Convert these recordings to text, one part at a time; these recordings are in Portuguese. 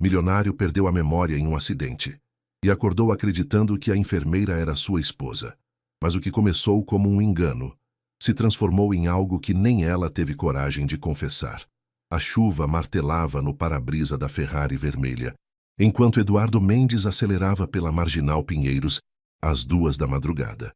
Milionário perdeu a memória em um acidente e acordou acreditando que a enfermeira era sua esposa. Mas o que começou como um engano se transformou em algo que nem ela teve coragem de confessar. A chuva martelava no para-brisa da Ferrari vermelha, enquanto Eduardo Mendes acelerava pela Marginal Pinheiros às 2 da madrugada.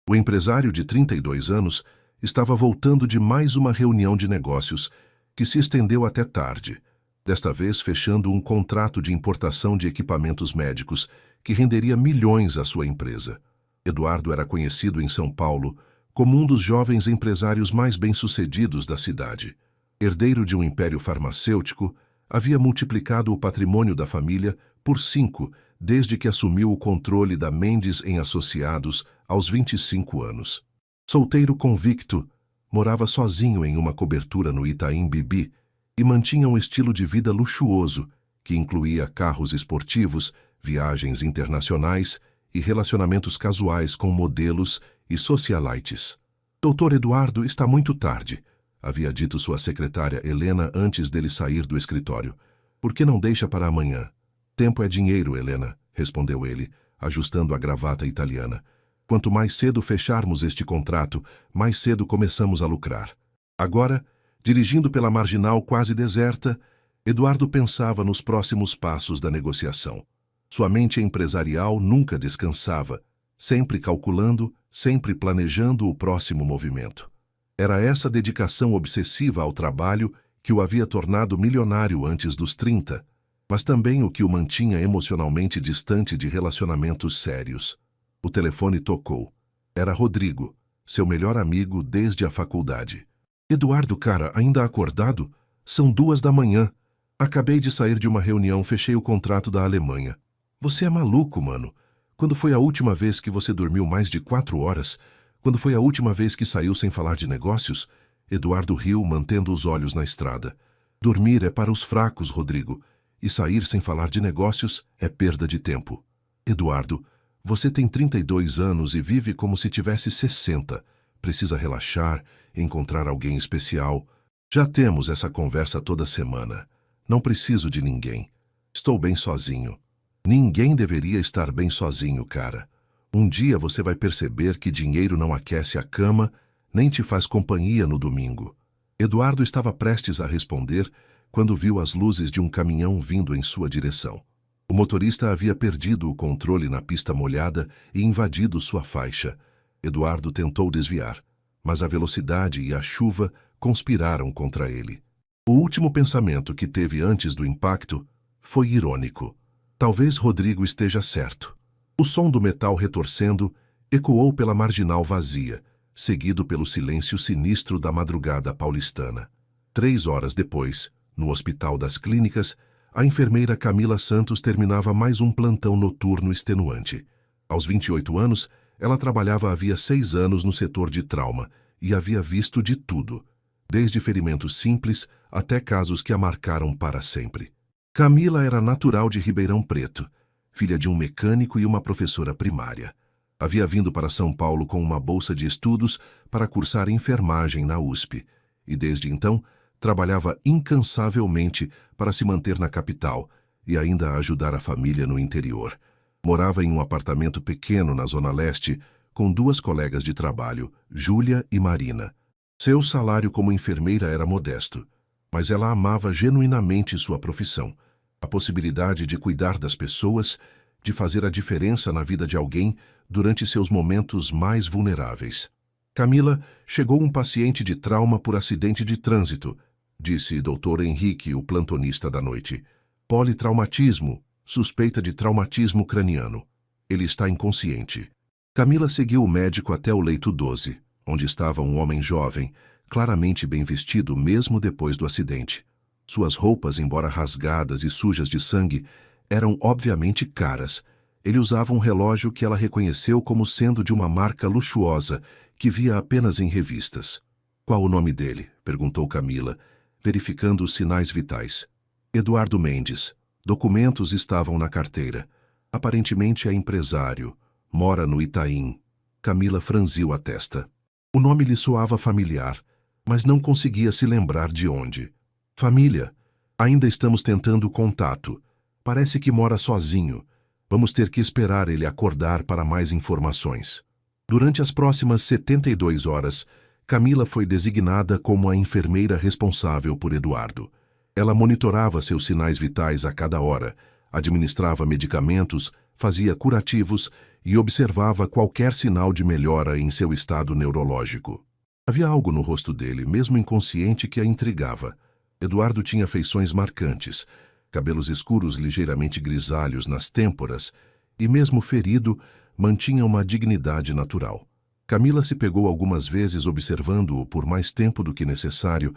O empresário de 32 anos estava voltando de mais uma reunião de negócios que se estendeu até tarde, desta vez fechando um contrato de importação de equipamentos médicos que renderia milhões à sua empresa. Eduardo era conhecido em São Paulo como um dos jovens empresários mais bem-sucedidos da cidade. Herdeiro de um império farmacêutico, havia multiplicado o patrimônio da família por 5 desde que assumiu o controle da Mendes em Associados aos 25 anos. Solteiro convicto, morava sozinho em uma cobertura no Itaim Bibi e mantinha um estilo de vida luxuoso que incluía carros esportivos, viagens internacionais e relacionamentos casuais com modelos e socialites. Doutor Eduardo, está muito tarde, havia dito sua secretária Helena antes dele sair do escritório. Por que não deixa para amanhã? Tempo é dinheiro, Helena, respondeu ele, ajustando a gravata italiana. Quanto mais cedo fecharmos este contrato, mais cedo começamos a lucrar. Agora, dirigindo pela marginal quase deserta, Eduardo pensava nos próximos passos da negociação. Sua mente empresarial nunca descansava, sempre calculando, sempre planejando o próximo movimento. Era essa dedicação obsessiva ao trabalho que o havia tornado milionário antes dos 30, mas também o que o mantinha emocionalmente distante de relacionamentos sérios. O telefone tocou. Era Rodrigo, seu melhor amigo desde a faculdade. Eduardo, cara, ainda acordado? São 2 da manhã. Acabei de sair de uma reunião, fechei o contrato da Alemanha. Você é maluco, mano. Quando foi a última vez que você dormiu mais de 4 horas? Quando foi a última vez que saiu sem falar de negócios? Eduardo riu, mantendo os olhos na estrada. Dormir é para os fracos, Rodrigo, e sair sem falar de negócios é perda de tempo. Eduardo, você tem 32 anos e vive como se tivesse 60. Precisa relaxar, encontrar alguém especial. Já temos essa conversa toda semana. Não preciso de ninguém. Estou bem sozinho. Ninguém deveria estar bem sozinho, cara. Um dia você vai perceber que dinheiro não aquece a cama, nem te faz companhia no domingo. Eduardo estava prestes a responder quando viu as luzes de um caminhão vindo em sua direção. O motorista havia perdido o controle na pista molhada e invadido sua faixa. Eduardo tentou desviar, mas a velocidade e a chuva conspiraram contra ele. O último pensamento que teve antes do impacto foi irônico. Talvez Rodrigo esteja certo. O som do metal retorcendo ecoou pela marginal vazia, seguido pelo silêncio sinistro da madrugada paulistana. 3 horas depois, no Hospital das Clínicas, a enfermeira Camila Santos terminava mais um plantão noturno extenuante. Aos 28 anos, ela trabalhava havia 6 anos no setor de trauma e havia visto de tudo, desde ferimentos simples até casos que a marcaram para sempre. Camila era natural de Ribeirão Preto, filha de um mecânico e uma professora primária. Havia vindo para São Paulo com uma bolsa de estudos para cursar enfermagem na USP, e desde então trabalhava incansavelmente para se manter na capital e ainda ajudar a família no interior. Morava em um apartamento pequeno na Zona Leste com 2 colegas de trabalho, Júlia e Marina. Seu salário como enfermeira era modesto, mas ela amava genuinamente sua profissão. A possibilidade de cuidar das pessoas, de fazer a diferença na vida de alguém durante seus momentos mais vulneráveis. Camila chegou um paciente de trauma por acidente de trânsito, disse Dr. Henrique, o plantonista da noite. Politraumatismo, suspeita de traumatismo craniano. Ele está inconsciente. Camila seguiu o médico até o leito 12, onde estava um homem jovem, claramente bem vestido mesmo depois do acidente. Suas roupas, embora rasgadas e sujas de sangue, eram obviamente caras. Ele usava um relógio que ela reconheceu como sendo de uma marca luxuosa, que via apenas em revistas. Qual o nome dele? Perguntou Camila, verificando os sinais vitais. Eduardo Mendes. Documentos estavam na carteira. Aparentemente é empresário. Mora no Itaim. Camila franziu a testa. O nome lhe soava familiar, mas não conseguia se lembrar de onde. Família. Ainda estamos tentando contato, Parece que mora sozinho. Vamos ter que esperar ele acordar para mais informações. Durante as próximas 72 horas, Camila foi designada como a enfermeira responsável por Eduardo. Ela monitorava seus sinais vitais a cada hora, administrava medicamentos, fazia curativos e observava qualquer sinal de melhora em seu estado neurológico. Havia algo no rosto dele, mesmo inconsciente, que a intrigava. Eduardo tinha feições marcantes, cabelos escuros ligeiramente grisalhos nas têmporas e, mesmo ferido, mantinha uma dignidade natural. Camila se pegou algumas vezes observando-o por mais tempo do que necessário,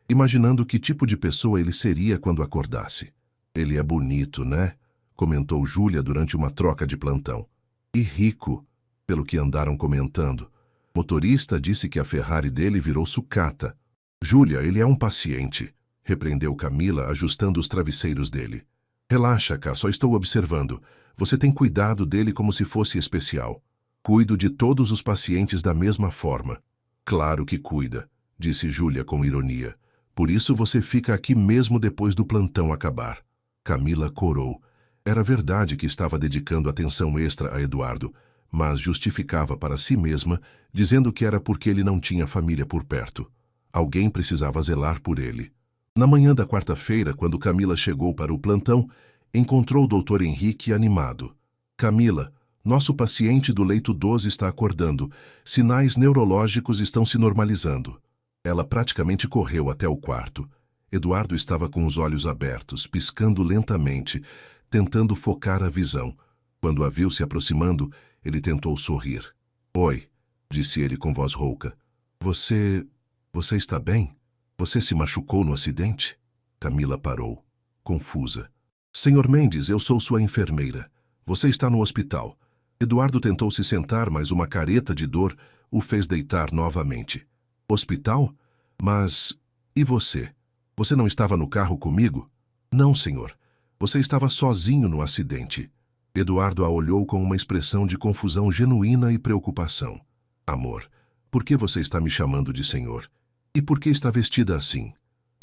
imaginando que tipo de pessoa ele seria quando acordasse. Ele é bonito, né? Comentou Júlia durante uma troca de plantão. E rico, pelo que andaram comentando. Motorista disse que a Ferrari dele virou sucata. Júlia, ele é um paciente, repreendeu Camila, ajustando os travesseiros dele. Relaxa, Cá, só estou observando. Você tem cuidado dele como se fosse especial. Cuido de todos os pacientes da mesma forma. Claro que cuida, disse Júlia com ironia. Por isso você fica aqui mesmo depois do plantão acabar. Camila corou. Era verdade que estava dedicando atenção extra a Eduardo, mas justificava para si mesma, dizendo que era porque ele não tinha família por perto. Alguém precisava zelar por ele. Na manhã da quarta-feira, quando Camila chegou para o plantão, encontrou o Dr. Henrique animado. Camila, nosso paciente do leito 12 está acordando. Sinais neurológicos estão se normalizando. Ela praticamente correu até o quarto. Eduardo estava com os olhos abertos, piscando lentamente, tentando focar a visão. Quando a viu se aproximando, ele tentou sorrir. Oi, disse ele com voz rouca. Você está bem? Você se machucou no acidente? Camila parou, confusa. Senhor Mendes, eu sou sua enfermeira. Você está no hospital. Eduardo tentou se sentar, mas uma careta de dor o fez deitar novamente. Hospital? Mas... e você? Você não estava no carro comigo? Não, senhor. Você estava sozinho no acidente. Eduardo a olhou com uma expressão de confusão genuína e preocupação. Amor, por que você está me chamando de senhor? E por que está vestida assim?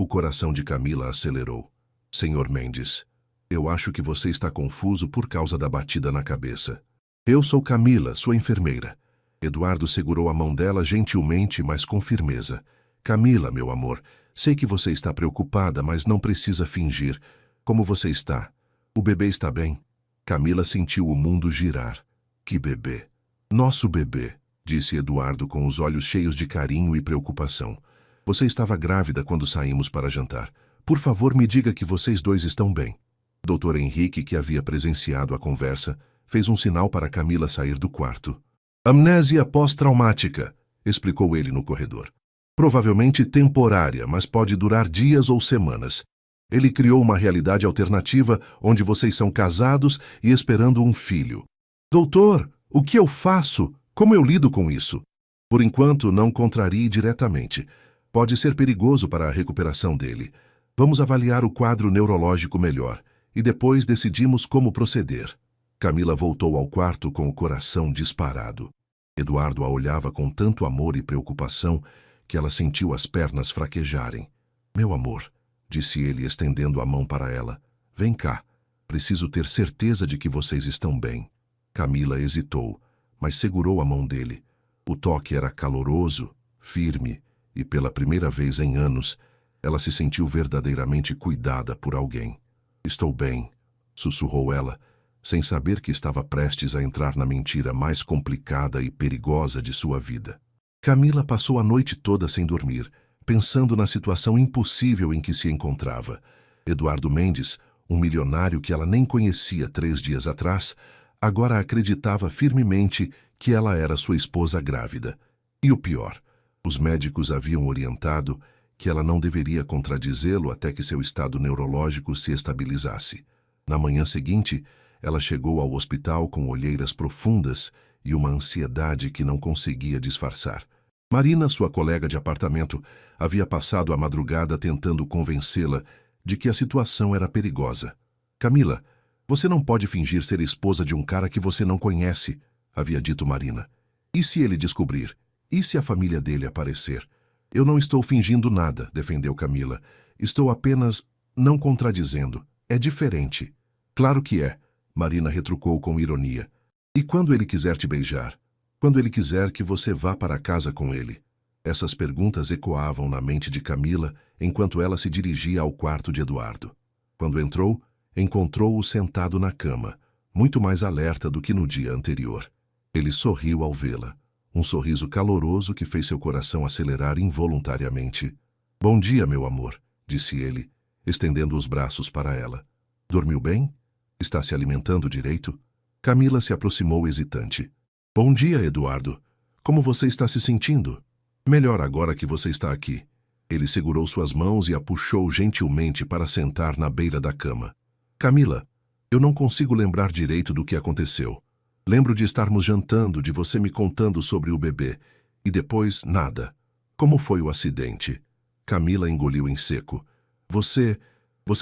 O coração de Camila acelerou. Senhor Mendes, eu acho que você está confuso por causa da batida na cabeça. Eu sou Camila, sua enfermeira. Eduardo segurou a mão dela gentilmente, mas com firmeza. Camila, meu amor, sei que você está preocupada, mas não precisa fingir. Como você está? O bebê está bem? Camila sentiu o mundo girar. Que bebê? Nosso bebê, disse Eduardo com os olhos cheios de carinho e preocupação. Você estava grávida quando saímos para jantar. Por favor, me diga que vocês dois estão bem. Dr. Henrique, que havia presenciado a conversa, fez um sinal para Camila sair do quarto. Amnésia pós-traumática, explicou ele no corredor. Provavelmente temporária, mas pode durar dias ou semanas. Ele criou uma realidade alternativa onde vocês são casados e esperando um filho. Doutor, o que eu faço? Como eu lido com isso? Por enquanto, não contrarie diretamente. Pode ser perigoso para a recuperação dele. Vamos avaliar o quadro neurológico melhor e depois decidimos como proceder. Camila voltou ao quarto com o coração disparado. Eduardo a olhava com tanto amor e preocupação que ela sentiu as pernas fraquejarem. Meu amor, disse ele estendendo a mão para ela. Vem cá, preciso ter certeza de que vocês estão bem. Camila hesitou, mas segurou a mão dele. O toque era caloroso, firme, e pela primeira vez em anos, ela se sentiu verdadeiramente cuidada por alguém. Estou bem, sussurrou ela, sem saber que estava prestes a entrar na mentira mais complicada e perigosa de sua vida. Camila passou a noite toda sem dormir, pensando na situação impossível em que se encontrava. Eduardo Mendes, um milionário que ela nem conhecia 3 dias atrás, agora acreditava firmemente que ela era sua esposa grávida. E o pior, os médicos haviam orientado que ela não deveria contradizê-lo até que seu estado neurológico se estabilizasse. Na manhã seguinte, ela chegou ao hospital com olheiras profundas e uma ansiedade que não conseguia disfarçar. Marina, sua colega de apartamento, havia passado a madrugada tentando convencê-la de que a situação era perigosa. Camila, você não pode fingir ser esposa de um cara que você não conhece, havia dito Marina. E se ele descobrir? E se a família dele aparecer? Eu não estou fingindo nada, defendeu Camila. Estou apenas não contradizendo. É diferente. Claro que é, Marina retrucou com ironia. E quando ele quiser te beijar? Quando ele quiser que você vá para casa com ele? Essas perguntas ecoavam na mente de Camila enquanto ela se dirigia ao quarto de Eduardo. Quando entrou, encontrou-o sentado na cama, muito mais alerta do que no dia anterior. Ele sorriu ao vê-la, um sorriso caloroso que fez seu coração acelerar involuntariamente. Bom dia, meu amor, disse ele, estendendo os braços para ela. Dormiu bem? Está se alimentando direito? Camila se aproximou hesitante. Bom dia, Eduardo. Como você está se sentindo? Melhor agora que você está aqui. Ele segurou suas mãos e a puxou gentilmente para sentar na beira da cama. Camila, eu não consigo lembrar direito do que aconteceu. Lembro de estarmos jantando, de você me contando sobre o bebê. E depois, nada. Como foi o acidente? Camila engoliu em seco. Você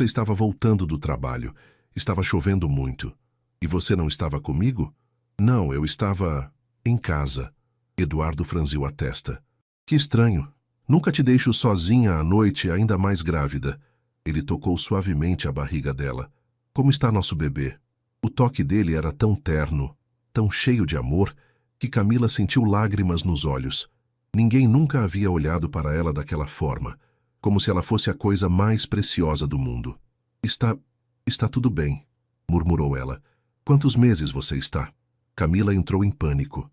estava voltando do trabalho. Estava chovendo muito. E você não estava comigo? Não, eu estava em casa. Eduardo franziu a testa. Que estranho. Nunca te deixo sozinha à noite, ainda mais grávida. Ele tocou suavemente a barriga dela. Como está nosso bebê? O toque dele era tão terno, tão cheio de amor, que Camila sentiu lágrimas nos olhos. Ninguém nunca havia olhado para ela daquela forma, como se ela fosse a coisa mais preciosa do mundo. Está tudo bem, murmurou ela. Quantos meses você está? Camila entrou em pânico.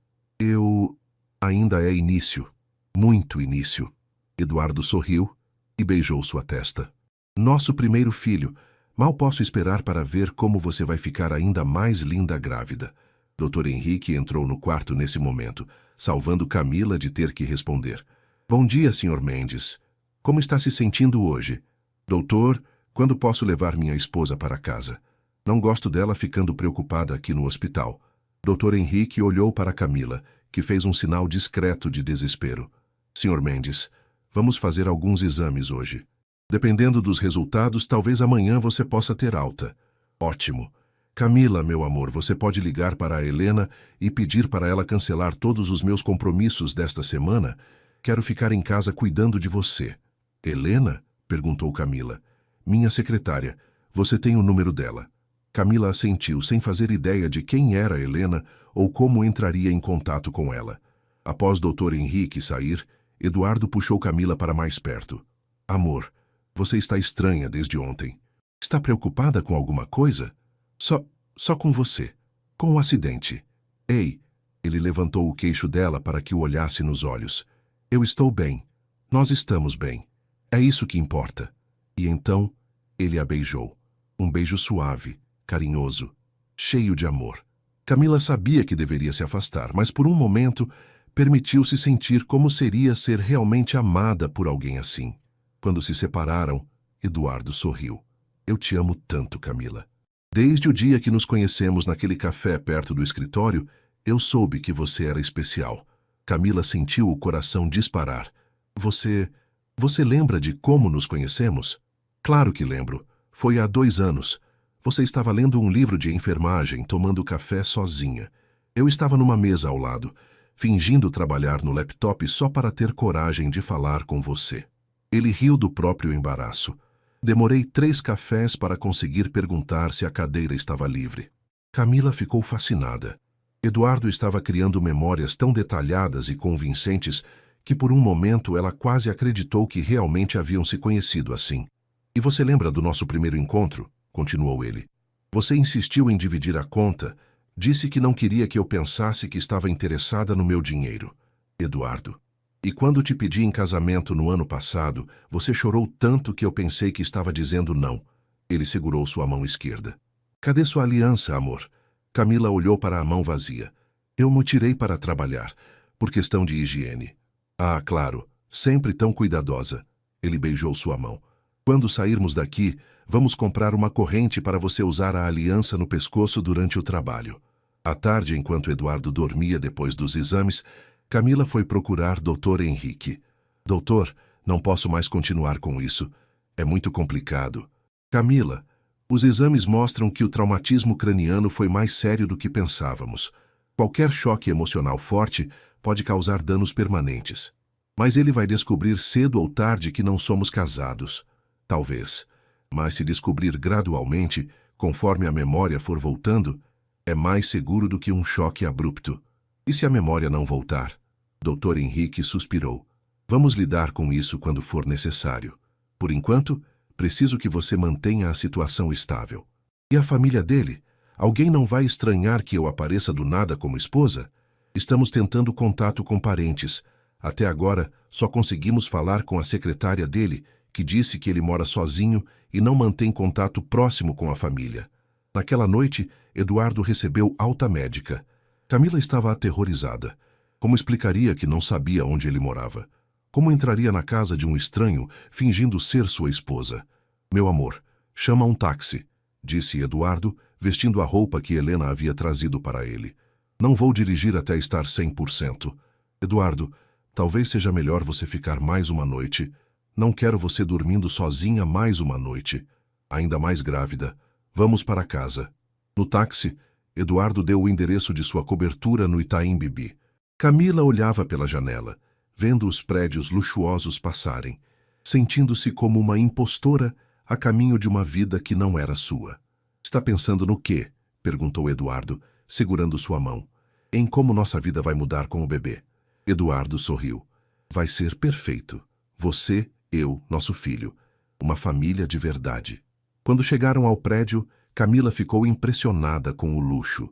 Ainda é início. Muito início. Eduardo sorriu e beijou sua testa. Nosso primeiro filho. Mal posso esperar para ver como você vai ficar ainda mais linda grávida. Dr. Henrique entrou no quarto nesse momento, salvando Camila de ter que responder. Bom dia, Sr. Mendes. Como está se sentindo hoje? Doutor, quando posso levar minha esposa para casa? Não gosto dela ficando preocupada aqui no hospital. Dr. Henrique olhou para Camila, que fez um sinal discreto de desespero. Sr. Mendes, vamos fazer alguns exames hoje. Dependendo dos resultados, talvez amanhã você possa ter alta. Ótimo. Camila, meu amor, você pode ligar para a Helena e pedir para ela cancelar todos os meus compromissos desta semana? Quero ficar em casa cuidando de você. Helena? Perguntou Camila. Minha secretária. Você tem o número dela. Camila assentiu, sem fazer ideia de quem era Helena ou como entraria em contato com ela. Após Dr. Henrique sair, Eduardo puxou Camila para mais perto. Amor, você está estranha desde ontem. Está preocupada com alguma coisa? Só com você. Com o acidente. Ei, ele levantou o queixo dela para que o olhasse nos olhos. Eu estou bem. Nós estamos bem. É isso que importa. E então, ele a beijou. Um beijo suave, carinhoso, cheio de amor. Camila sabia que deveria se afastar, mas por um momento permitiu-se sentir como seria ser realmente amada por alguém assim. Quando se separaram, Eduardo sorriu. Eu te amo tanto, Camila. Desde o dia que nos conhecemos naquele café perto do escritório, eu soube que você era especial. Camila sentiu o coração disparar. Você lembra de como nos conhecemos? Claro que lembro. Foi há 2 anos. Você estava lendo um livro de enfermagem, tomando café sozinha. Eu estava numa mesa ao lado, fingindo trabalhar no laptop só para ter coragem de falar com você. Ele riu do próprio embaraço. Demorei 3 cafés para conseguir perguntar se a cadeira estava livre. Camila ficou fascinada. Eduardo estava criando memórias tão detalhadas e convincentes que por um momento ela quase acreditou que realmente haviam se conhecido assim. E você lembra do nosso primeiro encontro? Continuou ele. Você insistiu em dividir a conta, disse que não queria que eu pensasse que estava interessada no meu dinheiro. Eduardo. E quando te pedi em casamento no ano passado, você chorou tanto que eu pensei que estava dizendo não. Ele segurou sua mão esquerda. Cadê sua aliança, amor? Camila olhou para a mão vazia. Eu me tirei para trabalhar, por questão de higiene. Ah, claro, sempre tão cuidadosa. Ele beijou sua mão. Quando sairmos daqui, vamos comprar uma corrente para você usar a aliança no pescoço durante o trabalho. À tarde, enquanto Eduardo dormia depois dos exames, Camila foi procurar Dr. Henrique. Doutor, não posso mais continuar com isso. É muito complicado. Camila, os exames mostram que o traumatismo craniano foi mais sério do que pensávamos. Qualquer choque emocional forte pode causar danos permanentes. Mas ele vai descobrir cedo ou tarde que não somos casados. Talvez. Mas se descobrir gradualmente, conforme a memória for voltando, é mais seguro do que um choque abrupto. E se a memória não voltar? Dr. Henrique suspirou. Vamos lidar com isso quando for necessário. Por enquanto, preciso que você mantenha a situação estável. E a família dele? Alguém não vai estranhar que eu apareça do nada como esposa? Estamos tentando contato com parentes. Até agora, só conseguimos falar com a secretária dele, que disse que ele mora sozinho e não mantém contato próximo com a família. Naquela noite, Eduardo recebeu alta médica. Camila estava aterrorizada. Como explicaria que não sabia onde ele morava? Como entraria na casa de um estranho, fingindo ser sua esposa? Meu amor, chama um táxi, disse Eduardo, vestindo a roupa que Helena havia trazido para ele. Não vou dirigir até estar 100%. Eduardo, talvez seja melhor você ficar mais uma noite. Não quero você dormindo sozinha mais uma noite. Ainda mais grávida. Vamos para casa. No táxi, Eduardo deu o endereço de sua cobertura no Itaim Bibi. Camila olhava pela janela, vendo os prédios luxuosos passarem, sentindo-se como uma impostora a caminho de uma vida que não era sua. Está pensando no quê? Perguntou Eduardo, segurando sua mão. Em como nossa vida vai mudar com o bebê. Eduardo sorriu. Vai ser perfeito. Você, eu, nosso filho. Uma família de verdade. Quando chegaram ao prédio, Camila ficou impressionada com o luxo.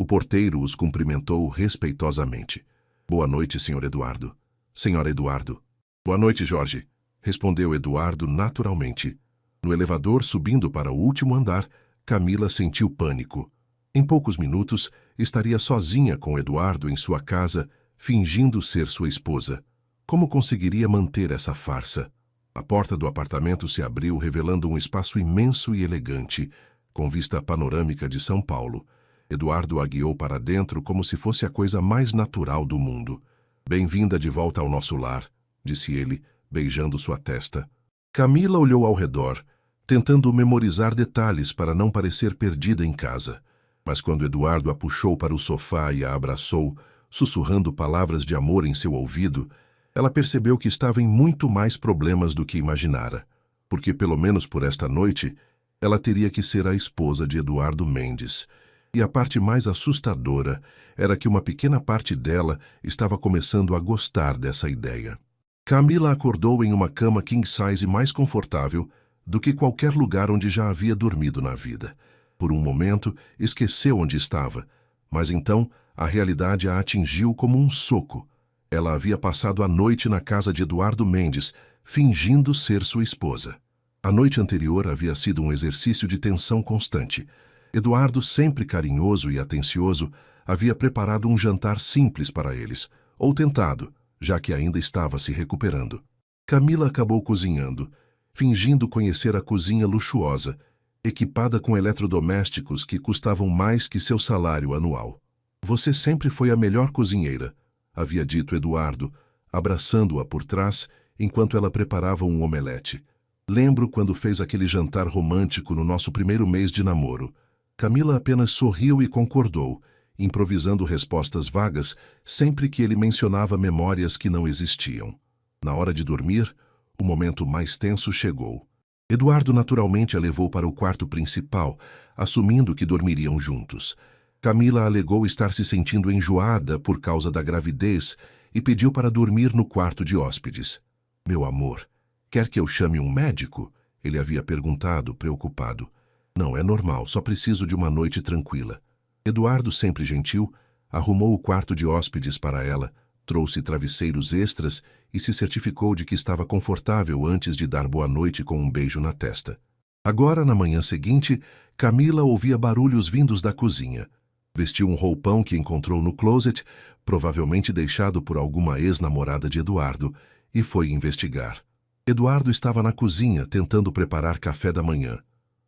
O porteiro os cumprimentou respeitosamente. Boa noite, Sr. Eduardo. Senhora Eduardo. Boa noite, Jorge, respondeu Eduardo naturalmente. No elevador, subindo para o último andar, Camila sentiu pânico. Em poucos minutos, estaria sozinha com Eduardo em sua casa, fingindo ser sua esposa. Como conseguiria manter essa farsa? A porta do apartamento se abriu, revelando um espaço imenso e elegante, com vista panorâmica de São Paulo. Eduardo a guiou para dentro como se fosse a coisa mais natural do mundo. Bem-vinda de volta ao nosso lar, disse ele, beijando sua testa. Camila olhou ao redor, tentando memorizar detalhes para não parecer perdida em casa. Mas quando Eduardo a puxou para o sofá e a abraçou, sussurrando palavras de amor em seu ouvido, ela percebeu que estava em muito mais problemas do que imaginara, porque, pelo menos por esta noite, ela teria que ser a esposa de Eduardo Mendes. E a parte mais assustadora era que uma pequena parte dela estava começando a gostar dessa ideia. Camila acordou em uma cama king-size mais confortável do que qualquer lugar onde já havia dormido na vida. Por um momento, esqueceu onde estava, mas então a realidade a atingiu como um soco. Ela havia passado a noite na casa de Eduardo Mendes, fingindo ser sua esposa. A noite anterior havia sido um exercício de tensão constante. Eduardo, sempre carinhoso e atencioso, havia preparado um jantar simples para eles, ou tentado, já que ainda estava se recuperando. Camila acabou cozinhando, fingindo conhecer a cozinha luxuosa, equipada com eletrodomésticos que custavam mais que seu salário anual. Você sempre foi a melhor cozinheira, havia dito Eduardo, abraçando-a por trás enquanto ela preparava um omelete. Lembro quando fez aquele jantar romântico no nosso primeiro mês de namoro. Camila apenas sorriu e concordou, improvisando respostas vagas sempre que ele mencionava memórias que não existiam. Na hora de dormir, o momento mais tenso chegou. Eduardo naturalmente a levou para o quarto principal, assumindo que dormiriam juntos. Camila alegou estar se sentindo enjoada por causa da gravidez e pediu para dormir no quarto de hóspedes. Meu amor, quer que eu chame um médico? Ele havia perguntado, preocupado. Não, é normal, só preciso de uma noite tranquila. Eduardo, sempre gentil, arrumou o quarto de hóspedes para ela, trouxe travesseiros extras e se certificou de que estava confortável antes de dar boa noite com um beijo na testa. Agora, na manhã seguinte, Camila ouvia barulhos vindos da cozinha. Vestiu um roupão que encontrou no closet, provavelmente deixado por alguma ex-namorada de Eduardo, e foi investigar. Eduardo estava na cozinha tentando preparar café da manhã.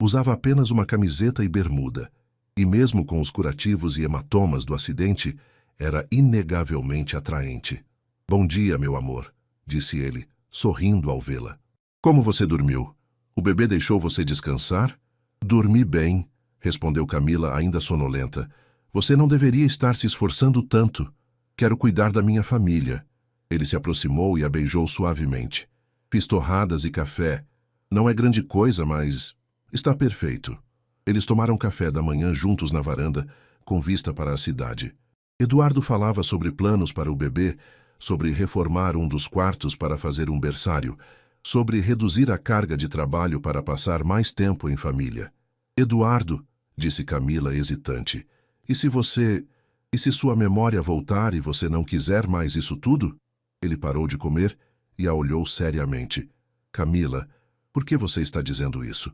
Usava apenas uma camiseta e bermuda, e mesmo com os curativos e hematomas do acidente, era inegavelmente atraente. Bom dia, meu amor, disse ele, sorrindo ao vê-la. Como você dormiu? O bebê deixou você descansar? Dormi bem, respondeu Camila, ainda sonolenta. Você não deveria estar se esforçando tanto. Quero cuidar da minha família. Ele se aproximou e a beijou suavemente. Fiz torradas e café. Não é grande coisa, mas está perfeito. Eles tomaram café da manhã juntos na varanda, com vista para a cidade. Eduardo falava sobre planos para o bebê, sobre reformar um dos quartos para fazer um berçário, sobre reduzir a carga de trabalho para passar mais tempo em família. Eduardo, disse Camila hesitante, e se sua memória voltar e você não quiser mais isso tudo? Ele parou de comer e a olhou seriamente. Camila, por que você está dizendo isso?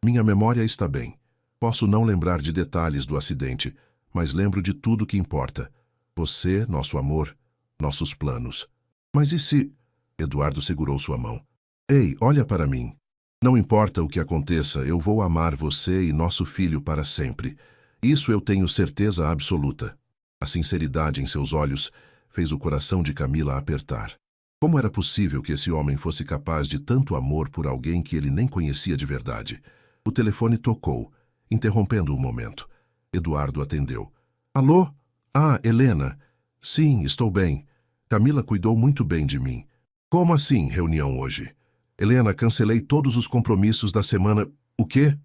Minha memória está bem. Posso não lembrar de detalhes do acidente, mas lembro de tudo que importa. Você, nosso amor, nossos planos. Mas e se... Eduardo segurou sua mão. Ei, olha para mim. Não importa o que aconteça, eu vou amar você e nosso filho para sempre. Isso eu tenho certeza absoluta. A sinceridade em seus olhos fez o coração de Camila apertar. Como era possível que esse homem fosse capaz de tanto amor por alguém que ele nem conhecia de verdade? O telefone tocou, interrompendo o momento. Eduardo atendeu. Alô? Ah, Helena. Sim, estou bem. Camila cuidou muito bem de mim. Como assim, reunião hoje? Helena, cancelei todos os compromissos da semana... O quê?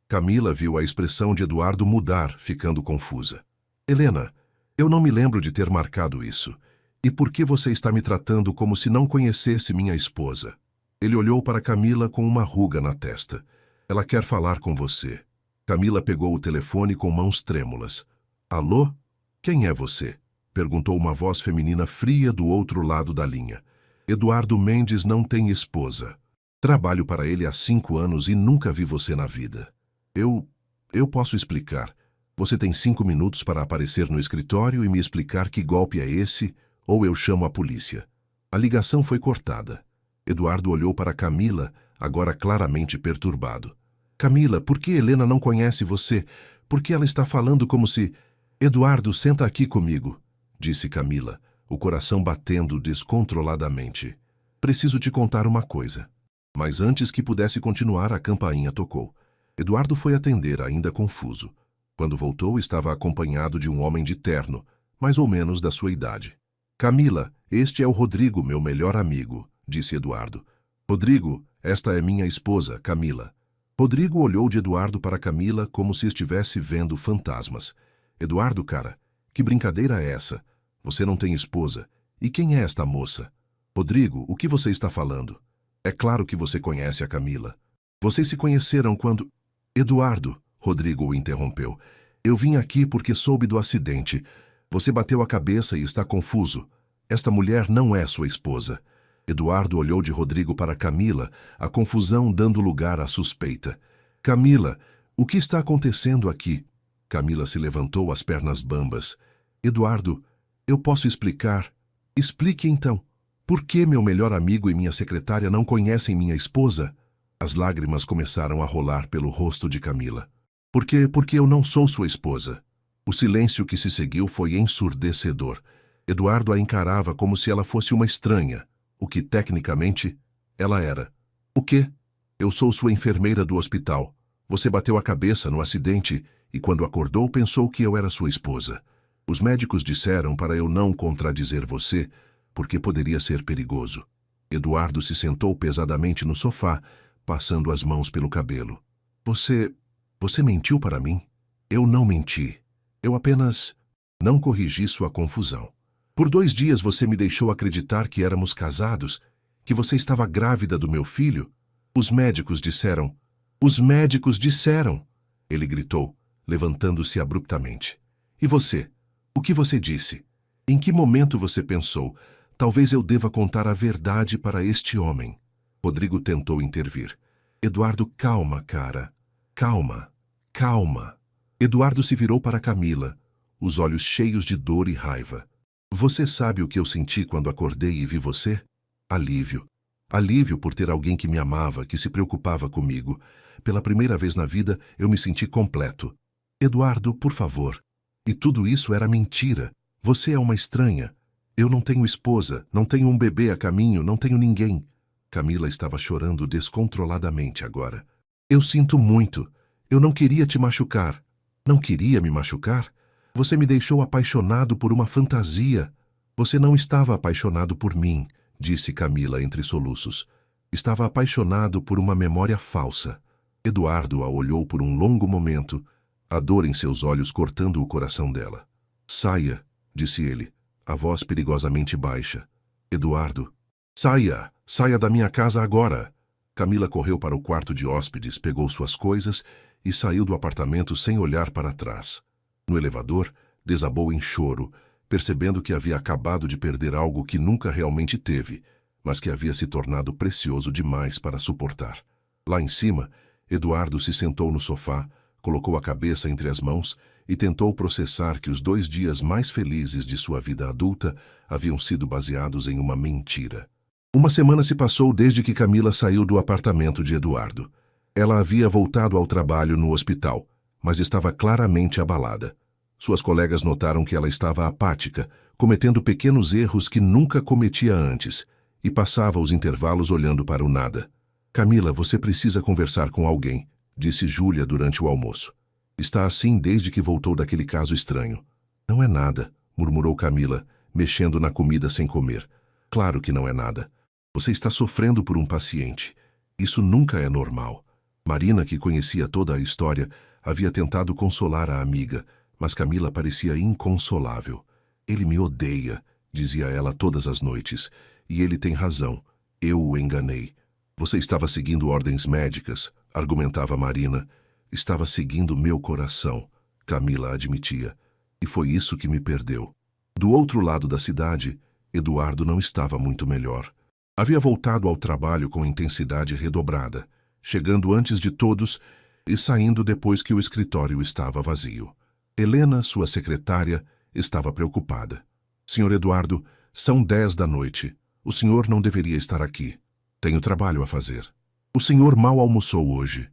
Camila viu a expressão de Eduardo mudar, ficando confusa. Helena, eu não me lembro de ter marcado isso. E por que você está me tratando como se não conhecesse minha esposa? Ele olhou para Camila com uma ruga na testa. Ela quer falar com você. Camila pegou o telefone com mãos trêmulas. Alô? Quem é você? Perguntou uma voz feminina fria do outro lado da linha. Eduardo Mendes não tem esposa. Trabalho para ele há 5 anos e nunca vi você na vida. Eu posso explicar. Você tem 5 minutos para aparecer no escritório e me explicar que golpe é esse, ou eu chamo a polícia. A ligação foi cortada. Eduardo olhou para Camila, agora claramente perturbado. Camila, por que Helena não conhece você? Por que ela está falando como se... Eduardo, senta aqui comigo, disse Camila, o coração batendo descontroladamente. Preciso te contar uma coisa. Mas antes que pudesse continuar, a campainha tocou. Eduardo foi atender, ainda confuso. Quando voltou, estava acompanhado de um homem de terno, mais ou menos da sua idade. Camila, este é o Rodrigo, meu melhor amigo, disse Eduardo. Rodrigo, esta é minha esposa, Camila. Rodrigo olhou de Eduardo para Camila como se estivesse vendo fantasmas. Eduardo, cara, que brincadeira é essa? Você não tem esposa. E quem é esta moça? Rodrigo, o que você está falando? É claro que você conhece a Camila. Vocês se conheceram quando... Eduardo, Rodrigo o interrompeu. Eu vim aqui porque soube do acidente. Você bateu a cabeça e está confuso. Esta mulher não é sua esposa. Eduardo olhou de Rodrigo para Camila, a confusão dando lugar à suspeita. Camila, o que está acontecendo aqui? Camila se levantou, as pernas bambas. Eduardo, eu posso explicar. Explique então. Por que meu melhor amigo e minha secretária não conhecem minha esposa? As lágrimas começaram a rolar pelo rosto de Camila. Porque eu não sou sua esposa. O silêncio que se seguiu foi ensurdecedor. Eduardo a encarava como se ela fosse uma estranha, o que, tecnicamente, ela era. O quê? Eu sou sua enfermeira do hospital. Você bateu a cabeça no acidente e, quando acordou, pensou que eu era sua esposa. Os médicos disseram para eu não contradizer você, porque poderia ser perigoso. Eduardo se sentou pesadamente no sofá, passando as mãos pelo cabelo. Você mentiu para mim? Eu não menti. Eu apenas não corrigi sua confusão. Por 2 dias você me deixou acreditar que éramos casados, que você estava grávida do meu filho. Os médicos disseram. Os médicos disseram! Ele gritou, levantando-se abruptamente. E você? O que você disse? Em que momento você pensou? Talvez eu deva contar a verdade para este homem. Rodrigo tentou intervir. Eduardo, calma, cara. Calma. Calma. Eduardo se virou para Camila, os olhos cheios de dor e raiva. Você sabe o que eu senti quando acordei e vi você? Alívio. Alívio por ter alguém que me amava, que se preocupava comigo. Pela primeira vez na vida, eu me senti completo. Eduardo, por favor. E tudo isso era mentira. Você é uma estranha. Eu não tenho esposa, não tenho um bebê a caminho, não tenho ninguém. Camila estava chorando descontroladamente agora. Eu sinto muito. Eu não queria te machucar. Não queria me machucar? Você me deixou apaixonado por uma fantasia. Você não estava apaixonado por mim, disse Camila entre soluços. Estava apaixonado por uma memória falsa. Eduardo a olhou por um longo momento, a dor em seus olhos cortando o coração dela. Saia, disse ele, a voz perigosamente baixa. Eduardo. Saia! Saia da minha casa agora! Camila correu para o quarto de hóspedes, pegou suas coisas e saiu do apartamento sem olhar para trás. No elevador, desabou em choro, percebendo que havia acabado de perder algo que nunca realmente teve, mas que havia se tornado precioso demais para suportar. Lá em cima, Eduardo se sentou no sofá, colocou a cabeça entre as mãos e tentou processar que os 2 dias mais felizes de sua vida adulta haviam sido baseados em uma mentira. Uma semana se passou desde que Camila saiu do apartamento de Eduardo. Ela havia voltado ao trabalho no hospital, mas estava claramente abalada. Suas colegas notaram que ela estava apática, cometendo pequenos erros que nunca cometia antes, e passava os intervalos olhando para o nada. Camila, você precisa conversar com alguém, disse Júlia durante o almoço. Está assim desde que voltou daquele caso estranho. Não é nada, murmurou Camila, mexendo na comida sem comer. Claro que não é nada. Você está sofrendo por um paciente. Isso nunca é normal. Marina, que conhecia toda a história, havia tentado consolar a amiga, mas Camila parecia inconsolável. Ele me odeia, dizia ela todas as noites, e ele tem razão. Eu o enganei. Você estava seguindo ordens médicas, argumentava Marina. Estava seguindo meu coração, Camila admitia, e foi isso que me perdeu. Do outro lado da cidade, Eduardo não estava muito melhor. Havia voltado ao trabalho com intensidade redobrada, chegando antes de todos e saindo depois que o escritório estava vazio. Helena, sua secretária, estava preocupada. Senhor Eduardo, são 10 da noite. O senhor não deveria estar aqui. Tenho trabalho a fazer. O senhor mal almoçou hoje.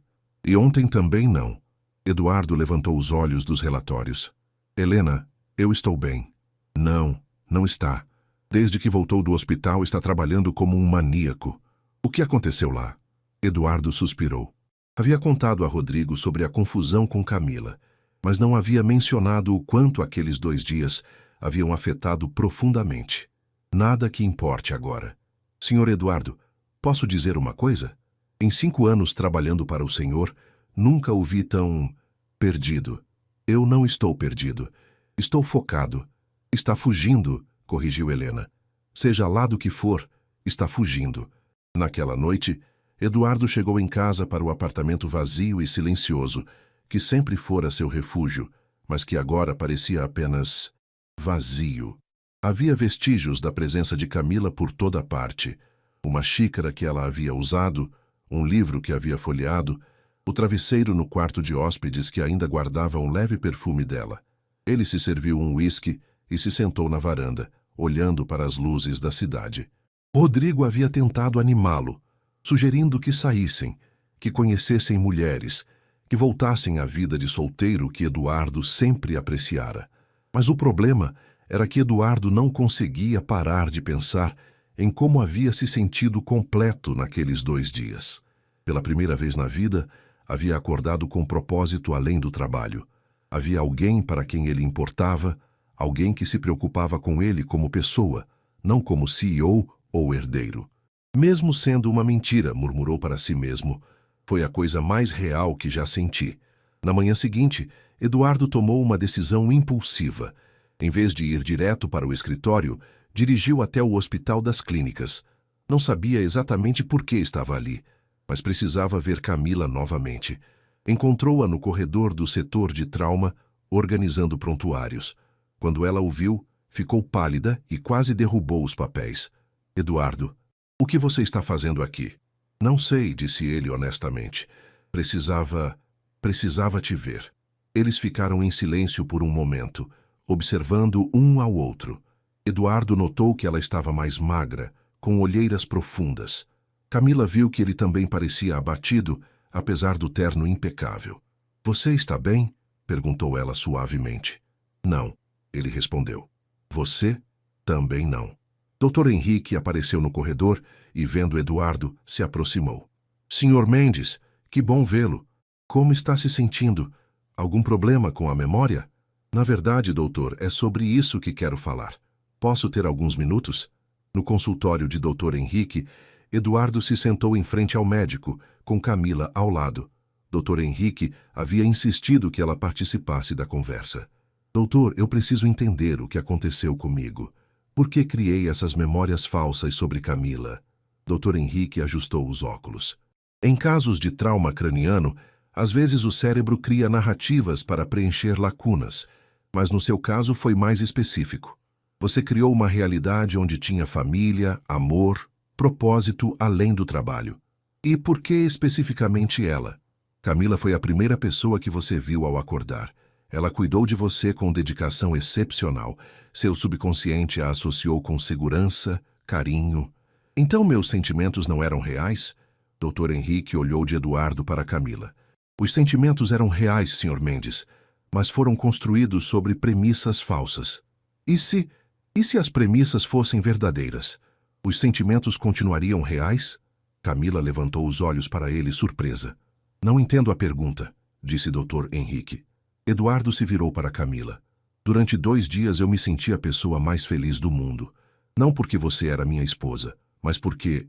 E ontem também não. Eduardo levantou os olhos dos relatórios. Helena, eu estou bem. Não, não está. Desde que voltou do hospital está trabalhando como um maníaco. O que aconteceu lá? Eduardo suspirou. Havia contado a Rodrigo sobre a confusão com Camila, mas não havia mencionado o quanto aqueles 2 dias haviam afetado profundamente. Nada que importe agora. Senhor Eduardo, posso dizer uma coisa? Em 5 anos trabalhando para o senhor, nunca o vi tão perdido. Eu não estou perdido. Estou focado. Está fugindo, corrigiu Helena. Seja lá do que for, está fugindo. Naquela noite, Eduardo chegou em casa para o apartamento vazio e silencioso, que sempre fora seu refúgio, mas que agora parecia apenas vazio. Havia vestígios da presença de Camila por toda parte. Uma xícara que ela havia usado, um livro que havia folheado, o travesseiro no quarto de hóspedes que ainda guardava um leve perfume dela. Ele se serviu um uísque e se sentou na varanda, olhando para as luzes da cidade. Rodrigo havia tentado animá-lo, sugerindo que saíssem, que conhecessem mulheres, que voltassem à vida de solteiro que Eduardo sempre apreciara. Mas o problema era que Eduardo não conseguia parar de pensar em como havia se sentido completo naqueles 2 dias. Pela primeira vez na vida, havia acordado com propósito além do trabalho. Havia alguém para quem ele importava, alguém que se preocupava com ele como pessoa, não como CEO ou herdeiro. Mesmo sendo uma mentira, murmurou para si mesmo, foi a coisa mais real que já senti. Na manhã seguinte, Eduardo tomou uma decisão impulsiva. Em vez de ir direto para o escritório, dirigiu até o Hospital das Clínicas. Não sabia exatamente por que estava ali, mas precisava ver Camila novamente. Encontrou-a no corredor do setor de trauma, organizando prontuários. Quando ela o viu, ficou pálida e quase derrubou os papéis. Eduardo, o que você está fazendo aqui? Não sei, disse ele honestamente. Precisava te ver. Eles ficaram em silêncio por um momento, observando um ao outro. Eduardo notou que ela estava mais magra, com olheiras profundas. Camila viu que ele também parecia abatido, apesar do terno impecável. Você está bem? Perguntou ela suavemente. Não, ele respondeu. Você? Também não. Dr. Henrique apareceu no corredor e, vendo Eduardo, se aproximou. Senhor Mendes, que bom vê-lo. Como está se sentindo? Algum problema com a memória? Na verdade, doutor, é sobre isso que quero falar. Posso ter alguns minutos? No consultório de Dr. Henrique, Eduardo se sentou em frente ao médico, com Camila ao lado. Dr. Henrique havia insistido que ela participasse da conversa. Doutor, eu preciso entender o que aconteceu comigo. Por que criei essas memórias falsas sobre Camila? Dr. Henrique ajustou os óculos. Em casos de trauma craniano, às vezes o cérebro cria narrativas para preencher lacunas, mas no seu caso foi mais específico. Você criou uma realidade onde tinha família, amor, propósito além do trabalho. E por que especificamente ela? Camila foi a primeira pessoa que você viu ao acordar. Ela cuidou de você com dedicação excepcional. Seu subconsciente a associou com segurança, carinho. Então meus sentimentos não eram reais? Dr. Henrique olhou de Eduardo para Camila. Os sentimentos eram reais, Sr. Mendes, mas foram construídos sobre premissas falsas. E se as premissas fossem verdadeiras? Os sentimentos continuariam reais? Camila levantou os olhos para ele, surpresa. Não entendo a pergunta, disse Dr. Henrique. Eduardo se virou para Camila. Durante 2 dias eu me senti a pessoa mais feliz do mundo. Não porque você era minha esposa, mas porque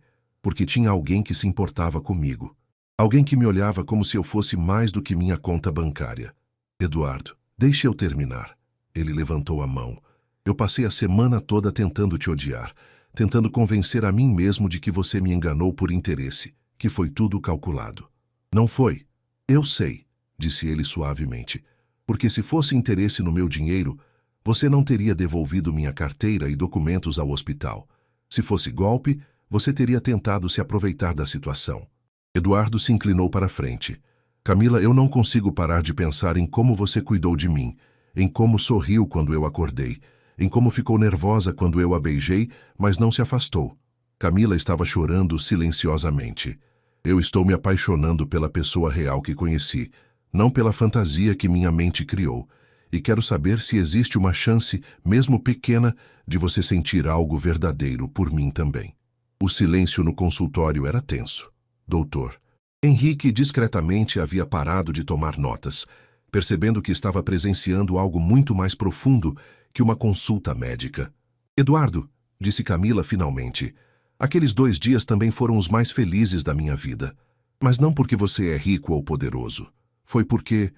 tinha alguém que se importava comigo. Alguém que me olhava como se eu fosse mais do que minha conta bancária. Eduardo, deixe eu terminar. Ele levantou a mão. Eu passei a semana toda tentando te odiar, tentando convencer a mim mesmo de que você me enganou por interesse, que foi tudo calculado. Não foi? Eu sei, disse ele suavemente, porque se fosse interesse no meu dinheiro, você não teria devolvido minha carteira e documentos ao hospital. Se fosse golpe, você teria tentado se aproveitar da situação. Eduardo se inclinou para a frente. Camila, eu não consigo parar de pensar em como você cuidou de mim, em como sorriu quando eu acordei, em como ficou nervosa quando eu a beijei, mas não se afastou. Camila estava chorando silenciosamente. Eu estou me apaixonando pela pessoa real que conheci, não pela fantasia que minha mente criou, e quero saber se existe uma chance, mesmo pequena, de você sentir algo verdadeiro por mim também. O silêncio no consultório era tenso. Doutor. Henrique discretamente havia parado de tomar notas, percebendo que estava presenciando algo muito mais profundo que uma consulta médica. Eduardo, disse Camila finalmente, aqueles 2 dias também foram os mais felizes da minha vida. Mas não porque você é rico ou poderoso. Foi porque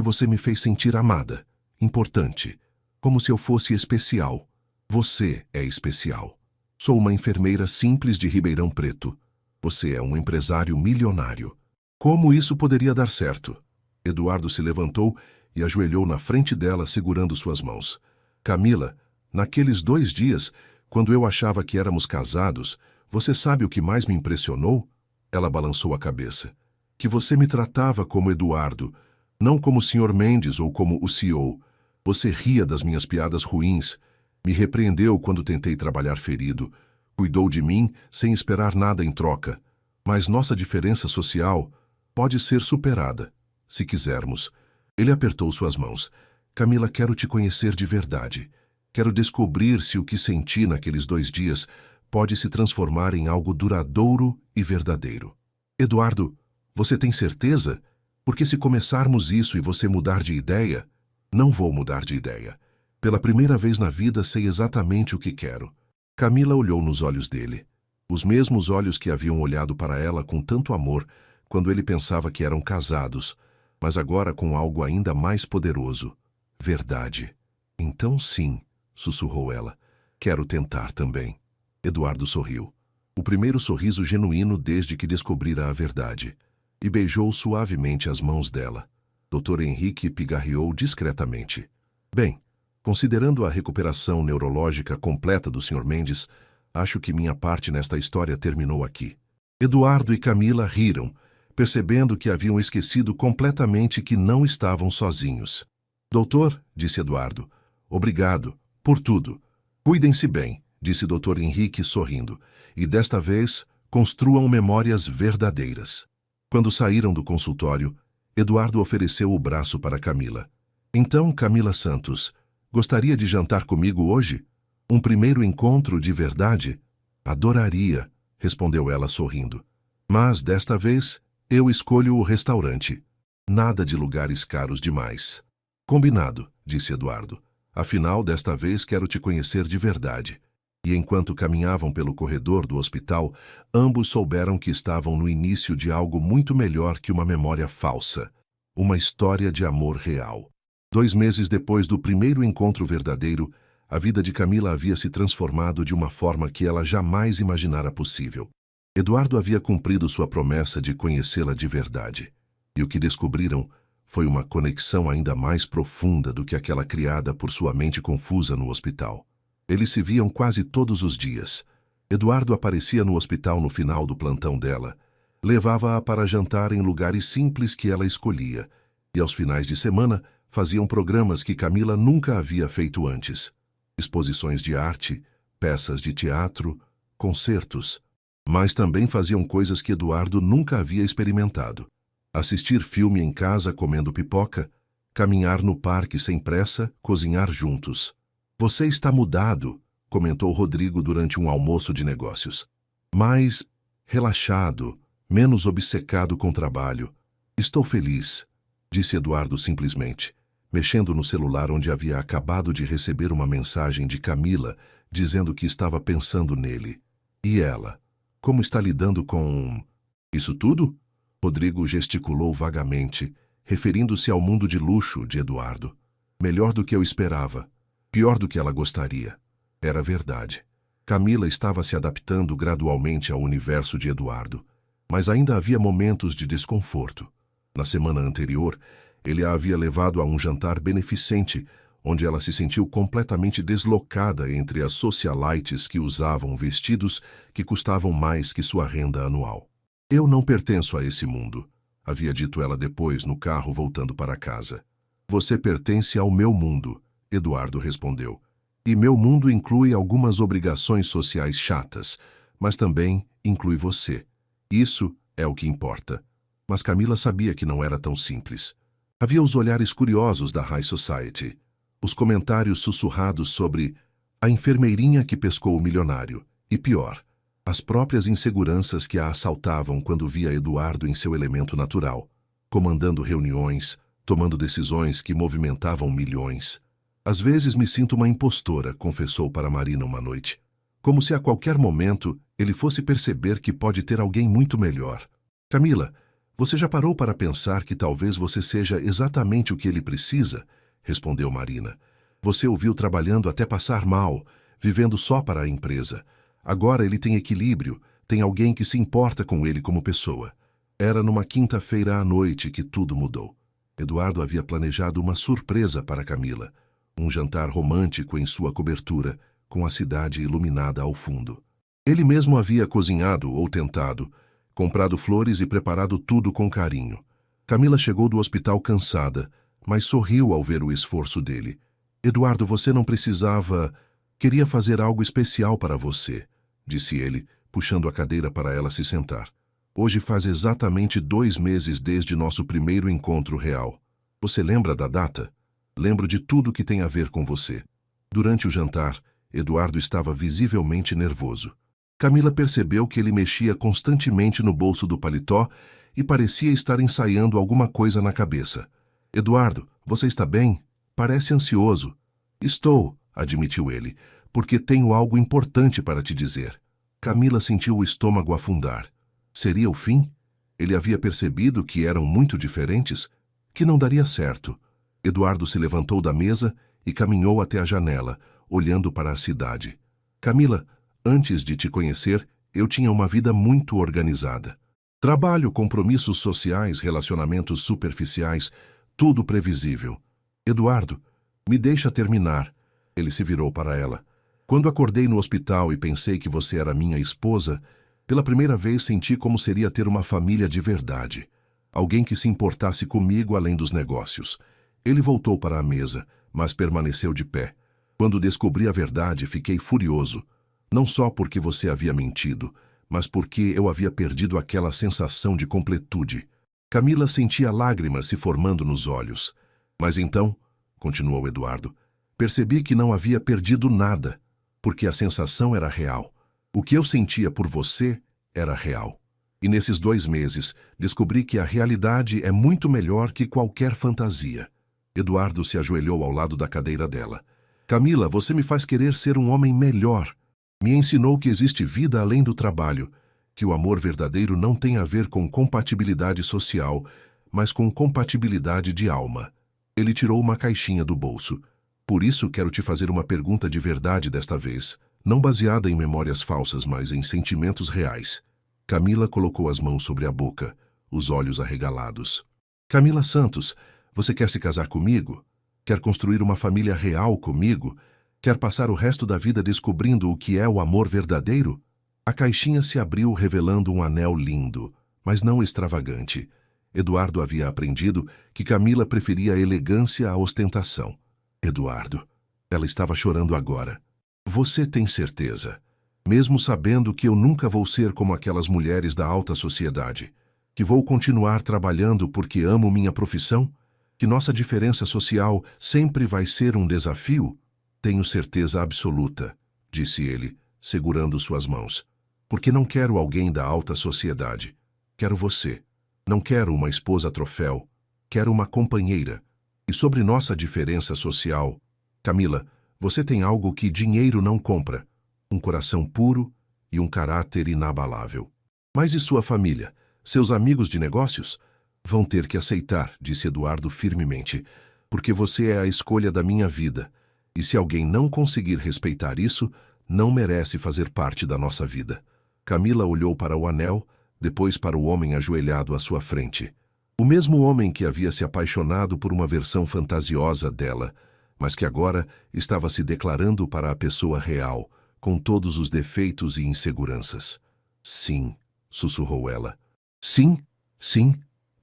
você me fez sentir amada, importante, como se eu fosse especial. Você é especial. Sou uma enfermeira simples de Ribeirão Preto. Você é um empresário milionário. Como isso poderia dar certo? Eduardo se levantou e ajoelhou na frente dela, segurando suas mãos. Camila, naqueles 2 dias, quando eu achava que éramos casados, você sabe o que mais me impressionou? Ela balançou a cabeça. Que você me tratava como Eduardo, não como o Sr. Mendes ou como o CEO. Você ria das minhas piadas ruins, me repreendeu quando tentei trabalhar ferido, cuidou de mim sem esperar nada em troca. Mas nossa diferença social pode ser superada, se quisermos. Ele apertou suas mãos. Camila, quero te conhecer de verdade. Quero descobrir se o que senti naqueles 2 dias pode se transformar em algo duradouro e verdadeiro. Eduardo, você tem certeza? Porque se começarmos isso e você mudar de ideia... Não vou mudar de ideia. Pela primeira vez na vida sei exatamente o que quero. Camila olhou nos olhos dele. Os mesmos olhos que haviam olhado para ela com tanto amor quando ele pensava que eram casados, mas agora com algo ainda mais poderoso. Verdade. Então sim, sussurrou ela. Quero tentar também. Eduardo sorriu. O primeiro sorriso genuíno desde que descobrira a verdade. E beijou suavemente as mãos dela. Dr. Henrique pigarreou discretamente. Bem, considerando a recuperação neurológica completa do Sr. Mendes, acho que minha parte nesta história terminou aqui. Eduardo e Camila riram, percebendo que haviam esquecido completamente que não estavam sozinhos. Doutor, disse Eduardo, obrigado, por tudo. Cuidem-se bem, disse Dr. Henrique sorrindo, e desta vez construam memórias verdadeiras. Quando saíram do consultório, Eduardo ofereceu o braço para Camila. Então, Camila Santos, gostaria de jantar comigo hoje? Um primeiro encontro de verdade? Adoraria, respondeu ela sorrindo. Mas, desta vez, eu escolho o restaurante. Nada de lugares caros demais. Combinado, disse Eduardo. Afinal, desta vez quero te conhecer de verdade. E enquanto caminhavam pelo corredor do hospital, ambos souberam que estavam no início de algo muito melhor que uma memória falsa, uma história de amor real. 2 meses depois do primeiro encontro verdadeiro, a vida de Camila havia se transformado de uma forma que ela jamais imaginara possível. Eduardo havia cumprido sua promessa de conhecê-la de verdade. E o que descobriram foi uma conexão ainda mais profunda do que aquela criada por sua mente confusa no hospital. Eles se viam quase todos os dias. Eduardo aparecia no hospital no final do plantão dela, levava-a para jantar em lugares simples que ela escolhia, e aos finais de semana faziam programas que Camila nunca havia feito antes. Exposições de arte, peças de teatro, concertos. Mas também faziam coisas que Eduardo nunca havia experimentado. Assistir filme em casa comendo pipoca, caminhar no parque sem pressa, cozinhar juntos. "Você está mudado", comentou Rodrigo durante um almoço de negócios. "Mais relaxado, menos obcecado com trabalho. Estou feliz", disse Eduardo simplesmente, mexendo no celular onde havia acabado de receber uma mensagem de Camila dizendo que estava pensando nele. "E ela? Como está lidando com isso tudo?" Rodrigo gesticulou vagamente, referindo-se ao mundo de luxo de Eduardo. "Melhor do que eu esperava. Pior do que ela gostaria." Era verdade. Camila estava se adaptando gradualmente ao universo de Eduardo, mas ainda havia momentos de desconforto. Na semana anterior, ele a havia levado a um jantar beneficente, onde ela se sentiu completamente deslocada entre as socialites que usavam vestidos que custavam mais que sua renda anual. "Eu não pertenço a esse mundo", havia dito ela depois no carro voltando para casa. "Você pertence ao meu mundo", Eduardo respondeu. "E meu mundo inclui algumas obrigações sociais chatas, mas também inclui você. Isso é o que importa." Mas Camila sabia que não era tão simples. Havia os olhares curiosos da High Society, os comentários sussurrados sobre a enfermeirinha que pescou o milionário, e pior, as próprias inseguranças que a assaltavam quando via Eduardo em seu elemento natural, comandando reuniões, tomando decisões que movimentavam milhões. "Às vezes me sinto uma impostora", confessou para Marina uma noite. "Como se a qualquer momento ele fosse perceber que pode ter alguém muito melhor." "Camila, você já parou para pensar que talvez você seja exatamente o que ele precisa?" respondeu Marina. "Você o viu trabalhando até passar mal, vivendo só para a empresa. Agora ele tem equilíbrio, tem alguém que se importa com ele como pessoa." Era numa quinta-feira à noite que tudo mudou. Eduardo havia planejado uma surpresa para Camila. Um jantar romântico em sua cobertura, com a cidade iluminada ao fundo. Ele mesmo havia cozinhado ou tentado, comprado flores e preparado tudo com carinho. Camila chegou do hospital cansada, mas sorriu ao ver o esforço dele. "Eduardo, você não precisava... Queria fazer algo especial para você", disse ele, puxando a cadeira para ela se sentar. "Hoje faz exatamente 2 meses desde nosso primeiro encontro real. Você lembra da data? Lembro de tudo que tem a ver com você." Durante o jantar, Eduardo estava visivelmente nervoso. Camila percebeu que ele mexia constantemente no bolso do paletó e parecia estar ensaiando alguma coisa na cabeça. "Eduardo, você está bem? Parece ansioso." "Estou", admitiu ele, "porque tenho algo importante para te dizer." Camila sentiu o estômago afundar. Seria o fim? Ele havia percebido que eram muito diferentes, que não daria certo. Eduardo se levantou da mesa e caminhou até a janela, olhando para a cidade. "Camila, antes de te conhecer, eu tinha uma vida muito organizada. Trabalho, compromissos sociais, relacionamentos superficiais, tudo previsível. Eduardo, me deixa terminar." Ele se virou para ela. "Quando acordei no hospital e pensei que você era minha esposa, pela primeira vez senti como seria ter uma família de verdade. Alguém que se importasse comigo além dos negócios." Ele voltou para a mesa, mas permaneceu de pé. "Quando descobri a verdade, fiquei furioso. Não só porque você havia mentido, mas porque eu havia perdido aquela sensação de completude." Camila sentia lágrimas se formando nos olhos. "Mas então", continuou Eduardo, "percebi que não havia perdido nada, porque a sensação era real. O que eu sentia por você era real. E nesses 2 meses, descobri que a realidade é muito melhor que qualquer fantasia." Eduardo se ajoelhou ao lado da cadeira dela. "Camila, você me faz querer ser um homem melhor." Me ensinou que existe vida além do trabalho, que o amor verdadeiro não tem a ver com compatibilidade social, mas com compatibilidade de alma. Ele tirou uma caixinha do bolso. Por isso quero te fazer uma pergunta de verdade desta vez, não baseada em memórias falsas, mas em sentimentos reais. Camila colocou as mãos sobre a boca, os olhos arregalados. Camila Santos, você quer se casar comigo? Quer construir uma família real comigo? Quer passar o resto da vida descobrindo o que é o amor verdadeiro? A caixinha se abriu revelando um anel lindo, mas não extravagante. Eduardo havia aprendido que Camila preferia a elegância à ostentação. Eduardo, ela estava chorando agora. Você tem certeza, mesmo sabendo que eu nunca vou ser como aquelas mulheres da alta sociedade, que vou continuar trabalhando porque amo minha profissão? Que nossa diferença social sempre vai ser um desafio? Tenho certeza absoluta, disse ele, segurando suas mãos. Porque não quero alguém da alta sociedade. Quero você. Não quero uma esposa troféu. Quero uma companheira. E sobre nossa diferença social, Camila, você tem algo que dinheiro não compra. Um coração puro e um caráter inabalável. Mas e sua família? Seus amigos de negócios? Vão ter que aceitar, disse Eduardo firmemente, porque você é a escolha da minha vida. E se alguém não conseguir respeitar isso, não merece fazer parte da nossa vida. Camila olhou para o anel, depois para o homem ajoelhado à sua frente. O mesmo homem que havia se apaixonado por uma versão fantasiosa dela, mas que agora estava se declarando para a pessoa real, com todos os defeitos e inseguranças. Sim, sussurrou ela. Sim, sim,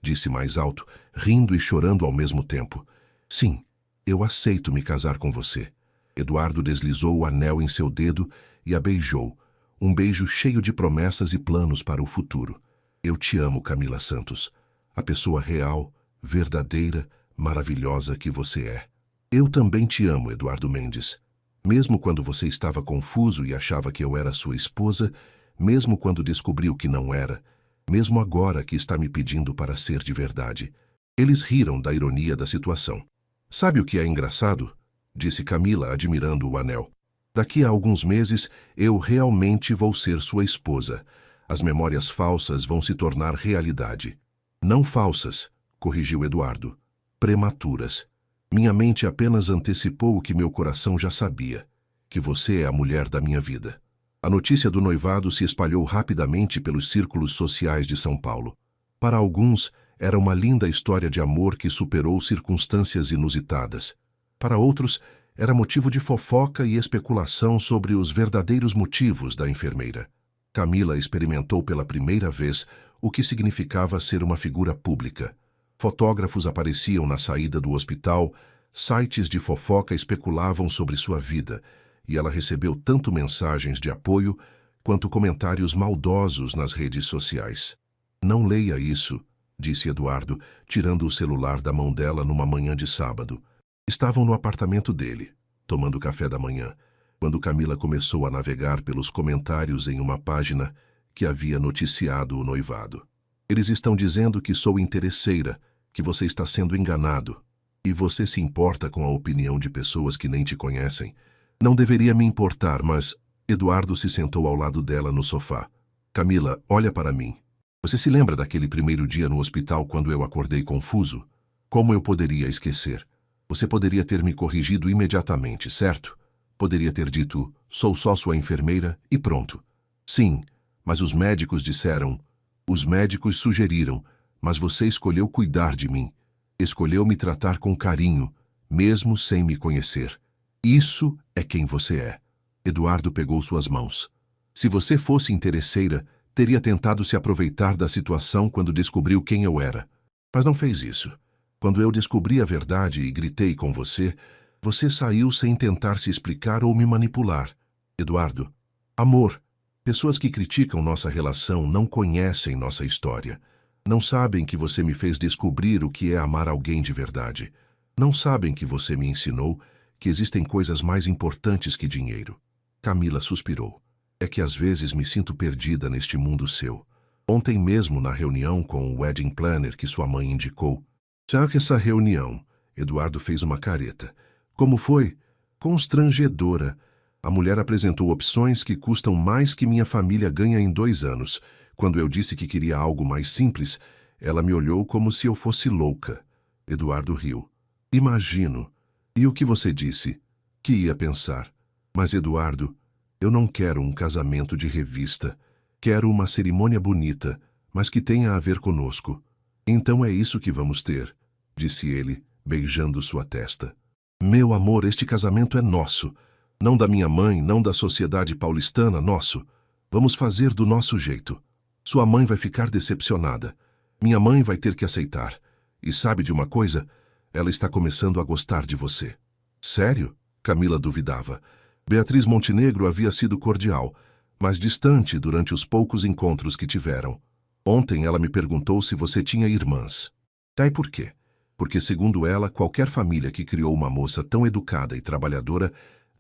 disse mais alto, rindo e chorando ao mesmo tempo. Sim, eu aceito me casar com você. Eduardo deslizou o anel em seu dedo e a beijou, um beijo cheio de promessas e planos para o futuro. Eu te amo, Camila Santos, a pessoa real, verdadeira, maravilhosa que você é. Eu também te amo, Eduardo Mendes. Mesmo quando você estava confuso e achava que eu era sua esposa, mesmo quando descobriu que não era, mesmo agora que está me pedindo para ser de verdade. Eles riram da ironia da situação. Sabe o que é engraçado? Disse Camila, admirando o anel. Daqui a alguns meses, eu realmente vou ser sua esposa. As memórias falsas vão se tornar realidade. Não falsas, corrigiu Eduardo. Prematuras. Minha mente apenas antecipou o que meu coração já sabia, que você é a mulher da minha vida. A notícia do noivado se espalhou rapidamente pelos círculos sociais de São Paulo. Para alguns, era uma linda história de amor que superou circunstâncias inusitadas. Para outros, era motivo de fofoca e especulação sobre os verdadeiros motivos da enfermeira. Camila experimentou pela primeira vez o que significava ser uma figura pública. Fotógrafos apareciam na saída do hospital, sites de fofoca especulavam sobre sua vida, e ela recebeu tanto mensagens de apoio quanto comentários maldosos nas redes sociais. Não leia isso, disse Eduardo, tirando o celular da mão dela numa manhã de sábado. Estavam no apartamento dele, tomando café da manhã, quando Camila começou a navegar pelos comentários em uma página que havia noticiado o noivado. Eles estão dizendo que sou interesseira, que você está sendo enganado, e você se importa com a opinião de pessoas que nem te conhecem. Não deveria me importar, mas... Eduardo se sentou ao lado dela no sofá. Camila, olha para mim. Você se lembra daquele primeiro dia no hospital quando eu acordei confuso? Como eu poderia esquecer? Você poderia ter me corrigido imediatamente, certo? Poderia ter dito, sou só sua enfermeira e pronto. Sim, mas os médicos disseram, os médicos sugeriram, mas você escolheu cuidar de mim. Escolheu me tratar com carinho, mesmo sem me conhecer. Isso é quem você é. Eduardo pegou suas mãos. Se você fosse interesseira, teria tentado se aproveitar da situação quando descobriu quem eu era. Mas não fez isso. Quando eu descobri a verdade e gritei com você, você saiu sem tentar se explicar ou me manipular. Eduardo, amor. Pessoas que criticam nossa relação não conhecem nossa história. Não sabem que você me fez descobrir o que é amar alguém de verdade. Não sabem que você me ensinou que existem coisas mais importantes que dinheiro. Camila suspirou. É que às vezes me sinto perdida neste mundo seu. Ontem mesmo, na reunião com o wedding planner que sua mãe indicou. Já que essa reunião, Eduardo fez uma careta. Como foi? Constrangedora. A mulher apresentou opções que custam mais que minha família ganha em 2 anos. Quando eu disse que queria algo mais simples, ela me olhou como se eu fosse louca. Eduardo riu. Imagino. E o que você disse? Que ia pensar. Mas, Eduardo, eu não quero um casamento de revista. Quero uma cerimônia bonita, mas que tenha a ver conosco. Então é isso que vamos ter, disse ele, beijando sua testa. Meu amor, este casamento é nosso. Não da minha mãe, não da sociedade paulistana, nosso. Vamos fazer do nosso jeito. Sua mãe vai ficar decepcionada. Minha mãe vai ter que aceitar. E sabe de uma coisa? Ela está começando a gostar de você. Sério? Camila duvidava. Beatriz Montenegro havia sido cordial, mas distante durante os poucos encontros que tiveram. Ontem ela me perguntou se você tinha irmãs. E por quê? Porque, segundo ela, qualquer família que criou uma moça tão educada e trabalhadora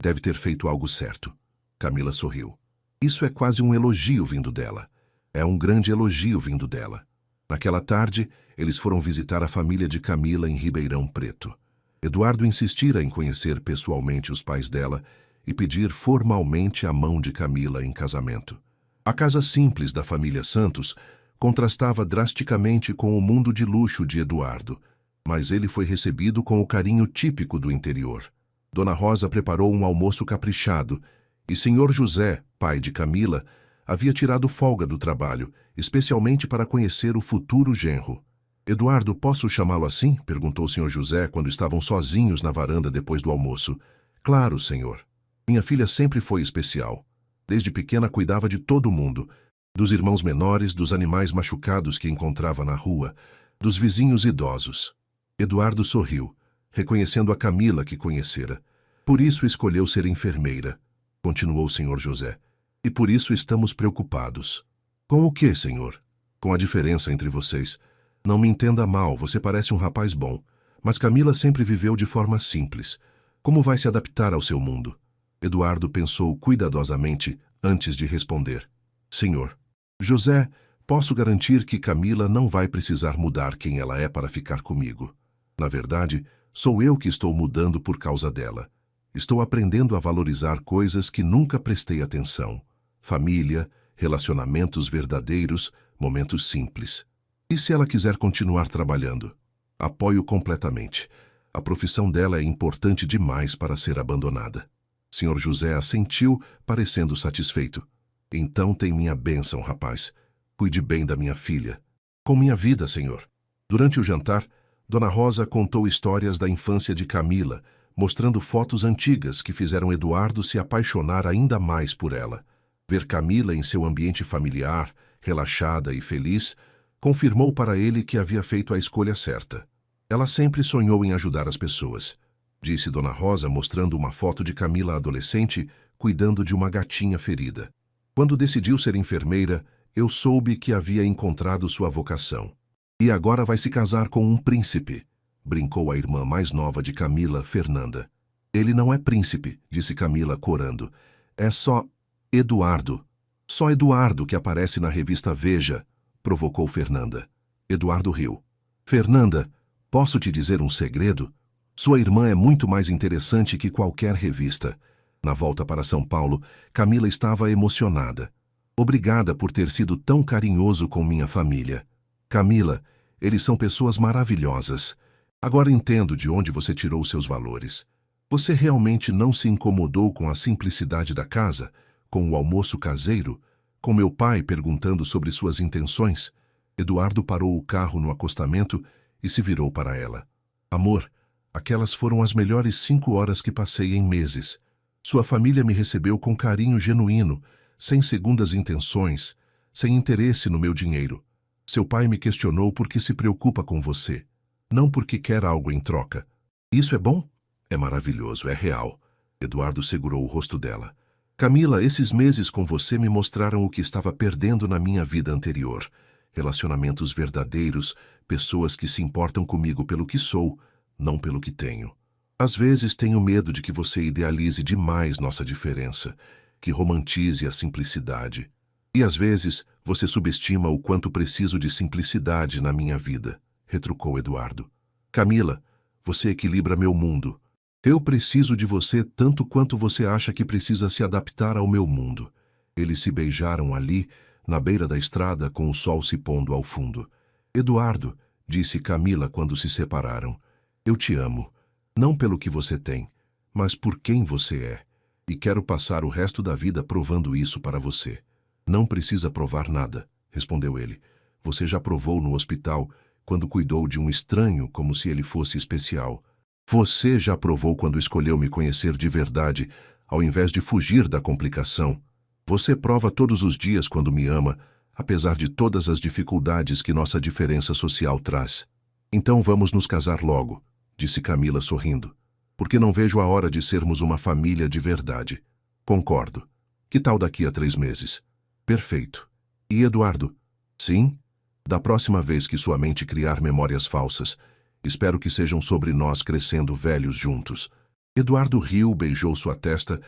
deve ter feito algo certo. Camila sorriu. Isso é quase um elogio vindo dela. É um grande elogio vindo dela. Naquela tarde, eles foram visitar a família de Camila em Ribeirão Preto. Eduardo insistira em conhecer pessoalmente os pais dela e pedir formalmente a mão de Camila em casamento. A casa simples da família Santos contrastava drasticamente com o mundo de luxo de Eduardo, mas ele foi recebido com o carinho típico do interior. Dona Rosa preparou um almoço caprichado e Senhor José, pai de Camila, havia tirado folga do trabalho, especialmente para conhecer o futuro genro. Eduardo, posso chamá-lo assim? Perguntou o Senhor José quando estavam sozinhos na varanda depois do almoço. Claro, senhor. Minha filha sempre foi especial. Desde pequena cuidava de todo mundo, dos irmãos menores, dos animais machucados que encontrava na rua, dos vizinhos idosos. Eduardo sorriu, reconhecendo a Camila que conhecera. Por isso escolheu ser enfermeira, continuou o Senhor José. E por isso estamos preocupados. Com o quê, senhor? Com a diferença entre vocês. Não me entenda mal, você parece um rapaz bom, mas Camila sempre viveu de forma simples. Como vai se adaptar ao seu mundo? Eduardo pensou cuidadosamente antes de responder. Senhor José, posso garantir que Camila não vai precisar mudar quem ela é para ficar comigo. Na verdade, sou eu que estou mudando por causa dela. Estou aprendendo a valorizar coisas que nunca prestei atenção. Família, relacionamentos verdadeiros, momentos simples. E se ela quiser continuar trabalhando? Apoio completamente. A profissão dela é importante demais para ser abandonada. Senhor José assentiu, parecendo satisfeito. Então tem minha bênção, rapaz. Cuide bem da minha filha. Com minha vida, senhor. Durante o jantar, Dona Rosa contou histórias da infância de Camila, mostrando fotos antigas que fizeram Eduardo se apaixonar ainda mais por ela. Ver Camila em seu ambiente familiar, relaxada e feliz, confirmou para ele que havia feito a escolha certa. Ela sempre sonhou em ajudar as pessoas, disse Dona Rosa, mostrando uma foto de Camila adolescente cuidando de uma gatinha ferida. Quando decidiu ser enfermeira, eu soube que havia encontrado sua vocação. E agora vai se casar com um príncipe, brincou a irmã mais nova de Camila, Fernanda. Ele não é príncipe, disse Camila, corando. É só Eduardo. Só Eduardo que aparece na revista Veja, provocou Fernanda. Eduardo riu. Fernanda, posso te dizer um segredo? Sua irmã é muito mais interessante que qualquer revista. Na volta para São Paulo, Camila estava emocionada. Obrigada por ter sido tão carinhoso com minha família. Camila, eles são pessoas maravilhosas. Agora entendo de onde você tirou seus valores. Você realmente não se incomodou com a simplicidade da casa, com o almoço caseiro, com meu pai perguntando sobre suas intenções? Eduardo parou o carro no acostamento e se virou para ela. Amor, aquelas foram as melhores 5 horas que passei em meses. Sua família me recebeu com carinho genuíno, sem segundas intenções, sem interesse no meu dinheiro. Seu pai me questionou por que se preocupa com você, não porque quer algo em troca. Isso é bom? É maravilhoso, é real. Eduardo segurou o rosto dela. Camila, esses meses com você me mostraram o que estava perdendo na minha vida anterior. Relacionamentos verdadeiros, pessoas que se importam comigo pelo que sou, não pelo que tenho. Às vezes tenho medo de que você idealize demais nossa diferença, que romantize a simplicidade. E às vezes você subestima o quanto preciso de simplicidade na minha vida, retrucou Eduardo. Camila, você equilibra meu mundo. Eu preciso de você tanto quanto você acha que precisa se adaptar ao meu mundo. Eles se beijaram ali, na beira da estrada, com o sol se pondo ao fundo. Eduardo, disse Camila quando se separaram, eu te amo, não pelo que você tem, mas por quem você é. E quero passar o resto da vida provando isso para você. Não precisa provar nada, respondeu ele. Você já provou no hospital, quando cuidou de um estranho como se ele fosse especial. Você já provou quando escolheu me conhecer de verdade, ao invés de fugir da complicação. Você prova todos os dias quando me ama, apesar de todas as dificuldades que nossa diferença social traz. Então vamos nos casar logo, disse Camila sorrindo, porque não vejo a hora de sermos uma família de verdade. Concordo. Que tal daqui a 3 meses? Perfeito. E Eduardo? Sim? Da próxima vez que sua mente criar memórias falsas, espero que sejam sobre nós crescendo velhos juntos. Eduardo riu, beijou sua testa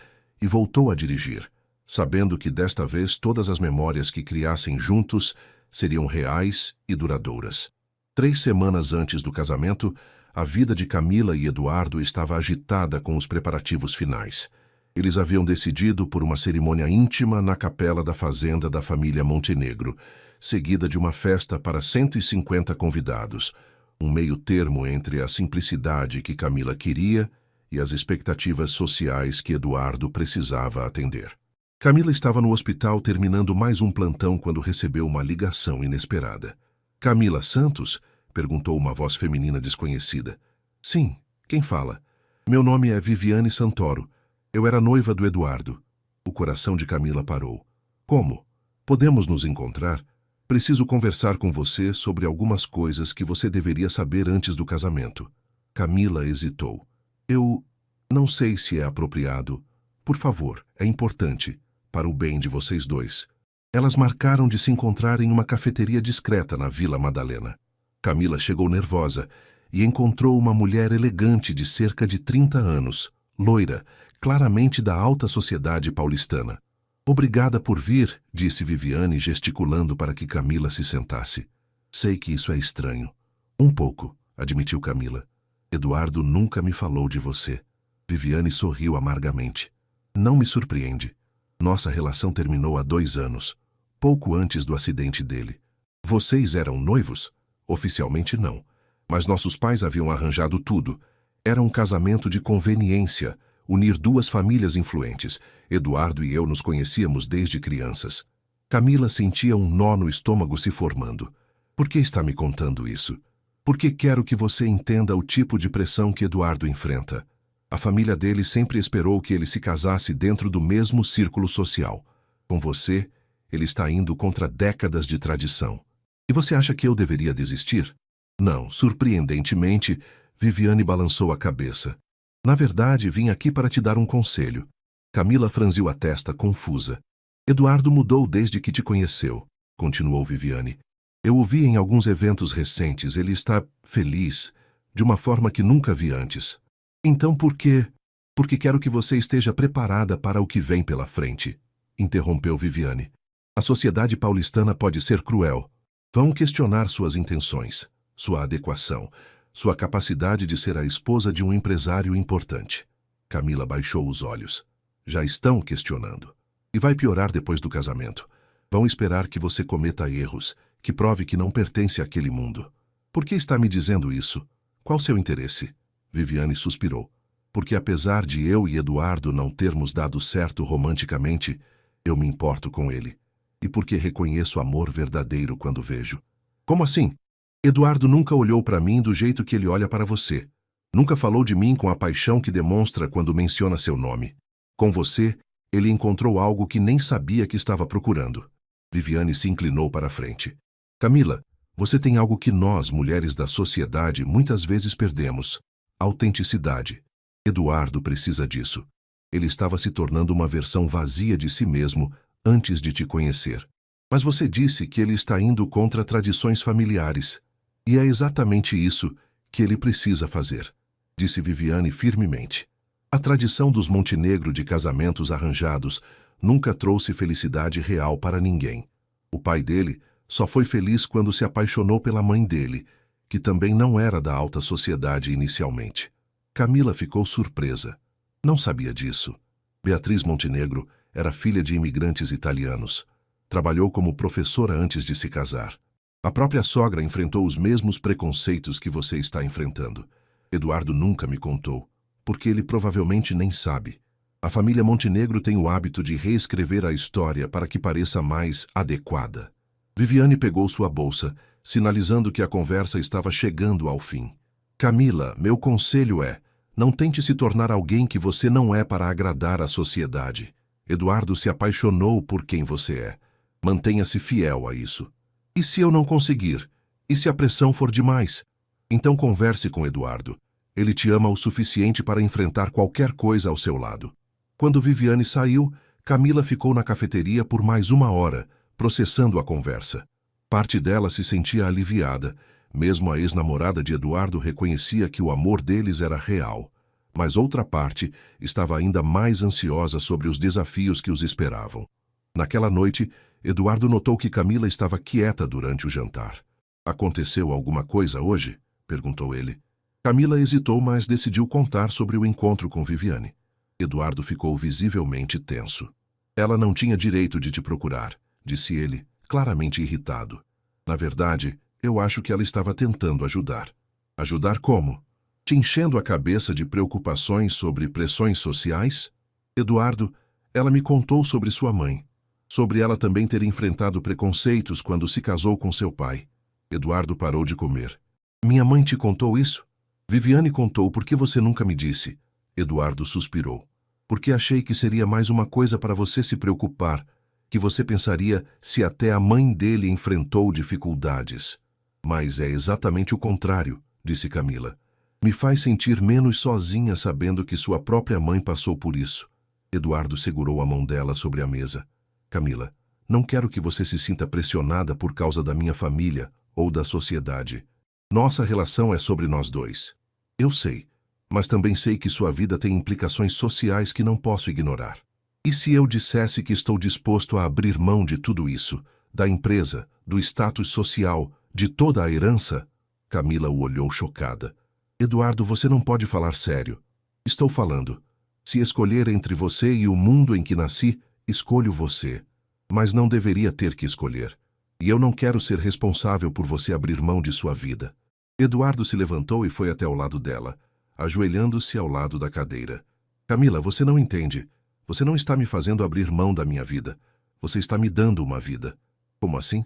e voltou a dirigir, sabendo que desta vez todas as memórias que criassem juntos seriam reais e duradouras. 3 semanas antes do casamento, a vida de Camila e Eduardo estava agitada com os preparativos finais. Eles haviam decidido por uma cerimônia íntima na capela da fazenda da família Montenegro, seguida de uma festa para 150 convidados, um meio termo entre a simplicidade que Camila queria e as expectativas sociais que Eduardo precisava atender. Camila estava no hospital terminando mais um plantão quando recebeu uma ligação inesperada. Camila Santos? Perguntou uma voz feminina desconhecida. Sim, quem fala? Meu nome é Viviane Santoro. Eu era noiva do Eduardo. O coração de Camila parou. Como? Podemos nos encontrar? Preciso conversar com você sobre algumas coisas que você deveria saber antes do casamento. Camila hesitou. Eu não sei se é apropriado. Por favor, é importante, para o bem de vocês dois. Elas marcaram de se encontrar em uma cafeteria discreta na Vila Madalena. Camila chegou nervosa e encontrou uma mulher elegante de cerca de 30 anos, loira, claramente da alta sociedade paulistana. Obrigada por vir, disse Viviane, gesticulando para que Camila se sentasse. Sei que isso é estranho. Um pouco, admitiu Camila. Eduardo nunca me falou de você. Viviane sorriu amargamente. Não me surpreende. Nossa relação terminou há 2 anos, pouco antes do acidente dele. Vocês eram noivos? Oficialmente não, mas nossos pais haviam arranjado tudo. Era um casamento de conveniência, unir 2 famílias influentes. Eduardo e eu nos conhecíamos desde crianças. Camila sentia um nó no estômago se formando. Por que está me contando isso? Porque quero que você entenda o tipo de pressão que Eduardo enfrenta. A família dele sempre esperou que ele se casasse dentro do mesmo círculo social. Com você, ele está indo contra décadas de tradição. E você acha que eu deveria desistir? Não, surpreendentemente, Viviane balançou a cabeça. Na verdade, vim aqui para te dar um conselho. Camila franziu a testa, confusa. Eduardo mudou desde que te conheceu, continuou Viviane. Eu o vi em alguns eventos recentes, ele está feliz, de uma forma que nunca vi antes. Então por quê? Porque quero que você esteja preparada para o que vem pela frente, interrompeu Viviane. A sociedade paulistana pode ser cruel. Vão questionar suas intenções, sua adequação, sua capacidade de ser a esposa de um empresário importante. Camila baixou os olhos. Já estão questionando. E vai piorar depois do casamento. Vão esperar que você cometa erros, que prove que não pertence àquele mundo. Por que está me dizendo isso? Qual seu interesse? Viviane suspirou. Porque apesar de eu e Eduardo não termos dado certo romanticamente, eu me importo com ele. E porque reconheço amor verdadeiro quando vejo. Como assim? Eduardo nunca olhou para mim do jeito que ele olha para você. Nunca falou de mim com a paixão que demonstra quando menciona seu nome. Com você, ele encontrou algo que nem sabia que estava procurando. Viviane se inclinou para a frente. Camila, você tem algo que nós, mulheres da sociedade, muitas vezes perdemos. Autenticidade. Eduardo precisa disso. Ele estava se tornando uma versão vazia de si mesmo antes de te conhecer. Mas você disse que ele está indo contra tradições familiares. E é exatamente isso que ele precisa fazer, disse Viviane firmemente. A tradição dos Montenegro de casamentos arranjados nunca trouxe felicidade real para ninguém. O pai dele só foi feliz quando se apaixonou pela mãe dele, que também não era da alta sociedade inicialmente. Camila ficou surpresa. Não sabia disso. Beatriz Montenegro era filha de imigrantes italianos. Trabalhou como professora antes de se casar. A própria sogra enfrentou os mesmos preconceitos que você está enfrentando. Eduardo nunca me contou, porque ele provavelmente nem sabe. A família Montenegro tem o hábito de reescrever a história para que pareça mais adequada. Viviane pegou sua bolsa, sinalizando que a conversa estava chegando ao fim. Camila, meu conselho é: não tente se tornar alguém que você não é para agradar a sociedade. Eduardo se apaixonou por quem você é. Mantenha-se fiel a isso. E se eu não conseguir? E se a pressão for demais? Então converse com Eduardo. Ele te ama o suficiente para enfrentar qualquer coisa ao seu lado. Quando Viviane saiu, Camila ficou na cafeteria por mais 1 hora, processando a conversa. Parte dela se sentia aliviada. Mesmo a ex-namorada de Eduardo reconhecia que o amor deles era real. Mas outra parte estava ainda mais ansiosa sobre os desafios que os esperavam. Naquela noite, Eduardo notou que Camila estava quieta durante o jantar. Aconteceu alguma coisa hoje? Perguntou ele. Camila hesitou, mas decidiu contar sobre o encontro com Viviane. Eduardo ficou visivelmente tenso. Ela não tinha direito de te procurar, disse ele, claramente irritado. Na verdade, eu acho que ela estava tentando ajudar. Ajudar como? Te enchendo a cabeça de preocupações sobre pressões sociais? Eduardo, ela me contou sobre sua mãe. Sobre ela também ter enfrentado preconceitos quando se casou com seu pai. Eduardo parou de comer. Minha mãe te contou isso? Viviane contou, por que você nunca me disse? Eduardo suspirou. Porque achei que seria mais uma coisa para você se preocupar, que você pensaria se até a mãe dele enfrentou dificuldades. Mas é exatamente o contrário, disse Camila. Me faz sentir menos sozinha sabendo que sua própria mãe passou por isso. Eduardo segurou a mão dela sobre a mesa. Camila, não quero que você se sinta pressionada por causa da minha família ou da sociedade. Nossa relação é sobre nós dois. Eu sei, mas também sei que sua vida tem implicações sociais que não posso ignorar. E se eu dissesse que estou disposto a abrir mão de tudo isso, da empresa, do status social, de toda a herança? Camila o olhou chocada. Eduardo, você não pode falar sério. Estou falando. Se escolher entre você e o mundo em que nasci, escolho você. Mas não deveria ter que escolher. E eu não quero ser responsável por você abrir mão de sua vida. Eduardo se levantou e foi até o lado dela, ajoelhando-se ao lado da cadeira. Camila, você não entende. Você não está me fazendo abrir mão da minha vida. Você está me dando uma vida. Como assim?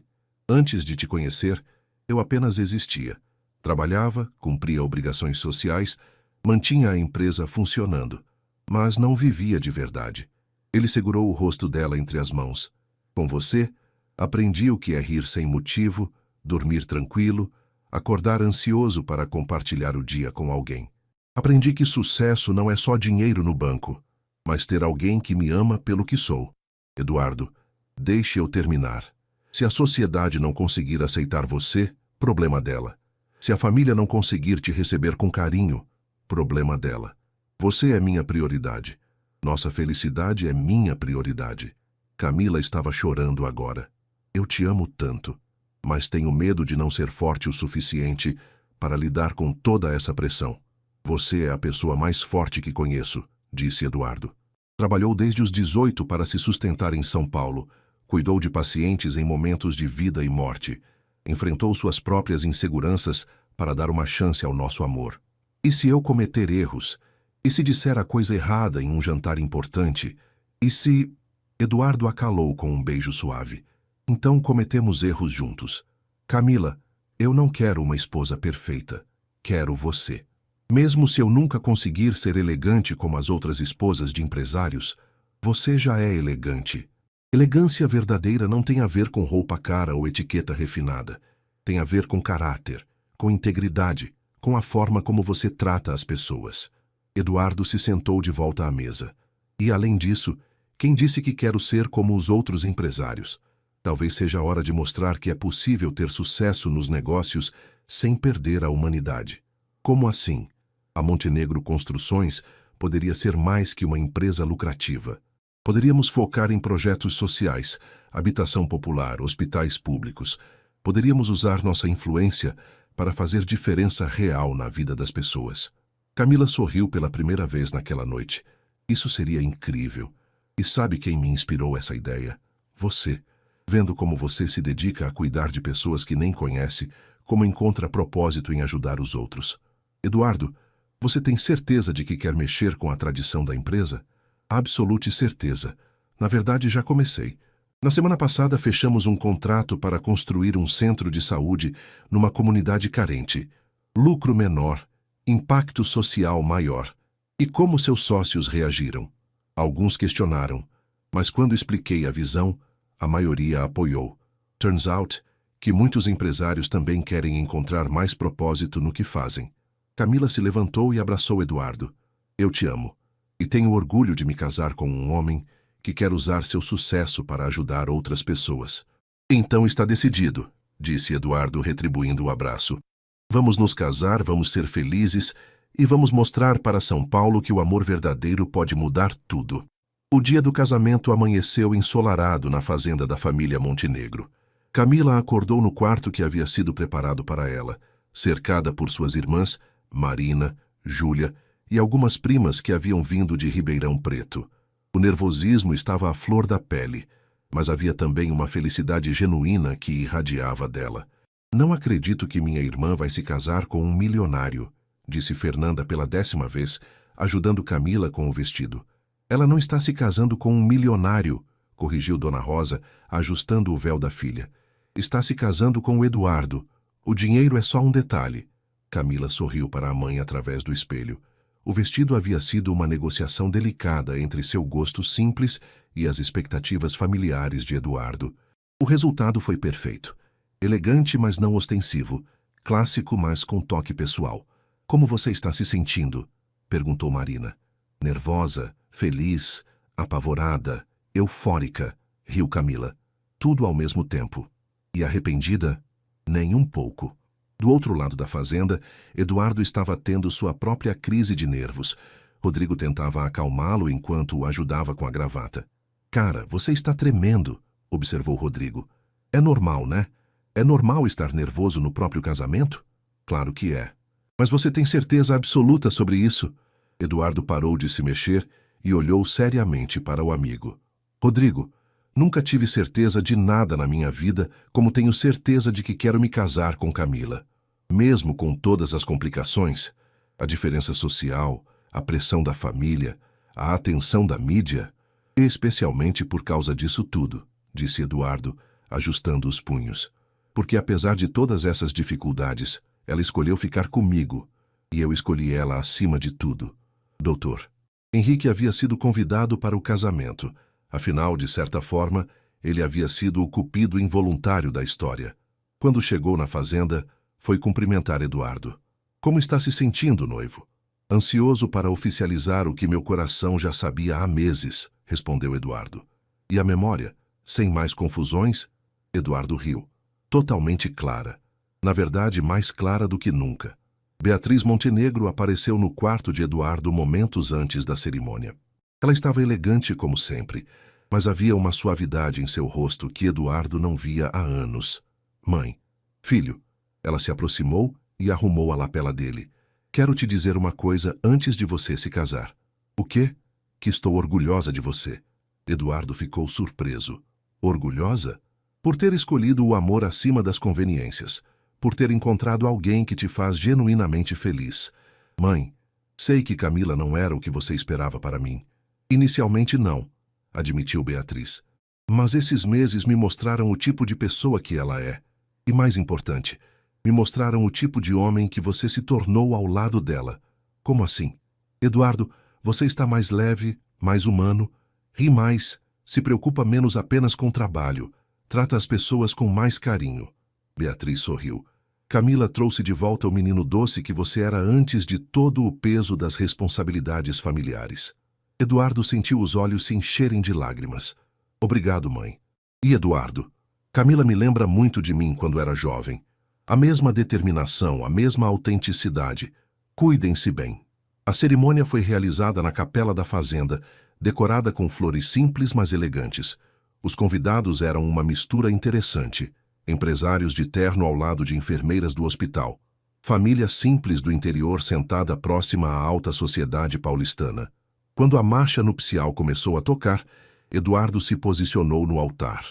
Antes de te conhecer, eu apenas existia. Trabalhava, cumpria obrigações sociais, mantinha a empresa funcionando, mas não vivia de verdade. Ele segurou o rosto dela entre as mãos. Com você, aprendi o que é rir sem motivo, dormir tranquilo, acordar ansioso para compartilhar o dia com alguém. Aprendi que sucesso não é só dinheiro no banco, mas ter alguém que me ama pelo que sou. Eduardo, deixe eu terminar. Se a sociedade não conseguir aceitar você, problema dela. Se a família não conseguir te receber com carinho, problema dela. Você é minha prioridade. Nossa felicidade é minha prioridade. Camila estava chorando agora. Eu te amo tanto, mas tenho medo de não ser forte o suficiente para lidar com toda essa pressão. Você é a pessoa mais forte que conheço, disse Eduardo. Trabalhou desde os 18 para se sustentar em São Paulo, cuidou de pacientes em momentos de vida e morte, enfrentou suas próprias inseguranças para dar uma chance ao nosso amor. E se eu cometer erros? E se disser a coisa errada em um jantar importante? E se... Eduardo a calou com um beijo suave. Então cometemos erros juntos. Camila, eu não quero uma esposa perfeita. Quero você. Mesmo se eu nunca conseguir ser elegante como as outras esposas de empresários, você já é elegante. Elegância verdadeira não tem a ver com roupa cara ou etiqueta refinada. Tem a ver com caráter, com integridade, com a forma como você trata as pessoas. Eduardo se sentou de volta à mesa. E, além disso, quem disse que quero ser como os outros empresários? Talvez seja a hora de mostrar que é possível ter sucesso nos negócios sem perder a humanidade. Como assim? A Montenegro Construções poderia ser mais que uma empresa lucrativa. Poderíamos focar em projetos sociais, habitação popular, hospitais públicos. Poderíamos usar nossa influência para fazer diferença real na vida das pessoas. Camila sorriu pela primeira vez naquela noite. Isso seria incrível. E sabe quem me inspirou essa ideia? Você. Vendo como você se dedica a cuidar de pessoas que nem conhece, como encontra propósito em ajudar os outros. Eduardo, você tem certeza de que quer mexer com a tradição da empresa? Absolute certeza. Na verdade, já comecei. Na semana passada, fechamos um contrato para construir um centro de saúde numa comunidade carente. Lucro menor, impacto social maior. E como seus sócios reagiram? Alguns questionaram, mas quando expliquei a visão, a maioria apoiou. Turns out que muitos empresários também querem encontrar mais propósito no que fazem. Camila se levantou e abraçou Eduardo. Eu te amo. E tenho orgulho de me casar com um homem que quer usar seu sucesso para ajudar outras pessoas. Então está decidido, disse Eduardo, retribuindo o abraço. Vamos nos casar, vamos ser felizes e vamos mostrar para São Paulo que o amor verdadeiro pode mudar tudo. O dia do casamento amanheceu ensolarado na fazenda da família Montenegro. Camila acordou no quarto que havia sido preparado para ela, cercada por suas irmãs, Marina, Júlia e algumas primas que haviam vindo de Ribeirão Preto. O nervosismo estava à flor da pele, mas havia também uma felicidade genuína que irradiava dela. Não acredito que minha irmã vai se casar com um milionário, disse Fernanda pela 10ª vez, ajudando Camila com o vestido. Ela não está se casando com um milionário, corrigiu Dona Rosa, ajustando o véu da filha. Está se casando com o Eduardo. O dinheiro é só um detalhe. Camila sorriu para a mãe através do espelho. O vestido havia sido uma negociação delicada entre seu gosto simples e as expectativas familiares de Eduardo. O resultado foi perfeito. Elegante, mas não ostensivo. Clássico, mas com toque pessoal. Como você está se sentindo? Perguntou Marina. Nervosa, feliz, apavorada, eufórica, riu Camila. Tudo ao mesmo tempo. E arrependida? Nem um pouco. Do outro lado da fazenda, Eduardo estava tendo sua própria crise de nervos. Rodrigo tentava acalmá-lo enquanto o ajudava com a gravata. Cara, você está tremendo, observou Rodrigo. É normal, né? É normal estar nervoso no próprio casamento? Claro que é. Mas você tem certeza absoluta sobre isso? Eduardo parou de se mexer e olhou seriamente para o amigo. Rodrigo, nunca tive certeza de nada na minha vida como tenho certeza de que quero me casar com Camila. Mesmo com todas as complicações, a diferença social, a pressão da família, a atenção da mídia, especialmente por causa disso tudo, disse Eduardo, ajustando os punhos. Porque apesar de todas essas dificuldades, ela escolheu ficar comigo, e eu escolhi ela acima de tudo. Doutor, Henrique havia sido convidado para o casamento. Afinal, de certa forma, ele havia sido o cupido involuntário da história. Quando chegou na fazenda, foi cumprimentar Eduardo. Como está se sentindo, noivo? Ansioso para oficializar o que meu coração já sabia há meses, respondeu Eduardo. E a memória? Sem mais confusões? Eduardo riu. Totalmente clara. Na verdade, mais clara do que nunca. Beatriz Montenegro apareceu no quarto de Eduardo momentos antes da cerimônia. Ela estava elegante como sempre, mas havia uma suavidade em seu rosto que Eduardo não via há anos. Mãe, filho, ela se aproximou e arrumou a lapela dele. Quero te dizer uma coisa antes de você se casar. O quê? Que estou orgulhosa de você. Eduardo ficou surpreso. Orgulhosa? Por ter escolhido o amor acima das conveniências. Por ter encontrado alguém que te faz genuinamente feliz. Mãe, sei que Camila não era o que você esperava para mim. Inicialmente não, admitiu Beatriz. Mas esses meses me mostraram o tipo de pessoa que ela é. E mais importante, me mostraram o tipo de homem que você se tornou ao lado dela. Como assim? Eduardo, você está mais leve, mais humano, ri mais, se preocupa menos apenas com trabalho, trata as pessoas com mais carinho. Beatriz sorriu. Camila trouxe de volta o menino doce que você era antes de todo o peso das responsabilidades familiares. Eduardo sentiu os olhos se encherem de lágrimas. Obrigado, mãe. E Eduardo? Camila me lembra muito de mim quando era jovem. A mesma determinação, a mesma autenticidade. Cuidem-se bem. A cerimônia foi realizada na capela da fazenda, decorada com flores simples mas elegantes. Os convidados eram uma mistura interessante. Empresários de terno ao lado de enfermeiras do hospital. Família simples do interior sentada próxima à alta sociedade paulistana. Quando a marcha nupcial começou a tocar, Eduardo se posicionou no altar.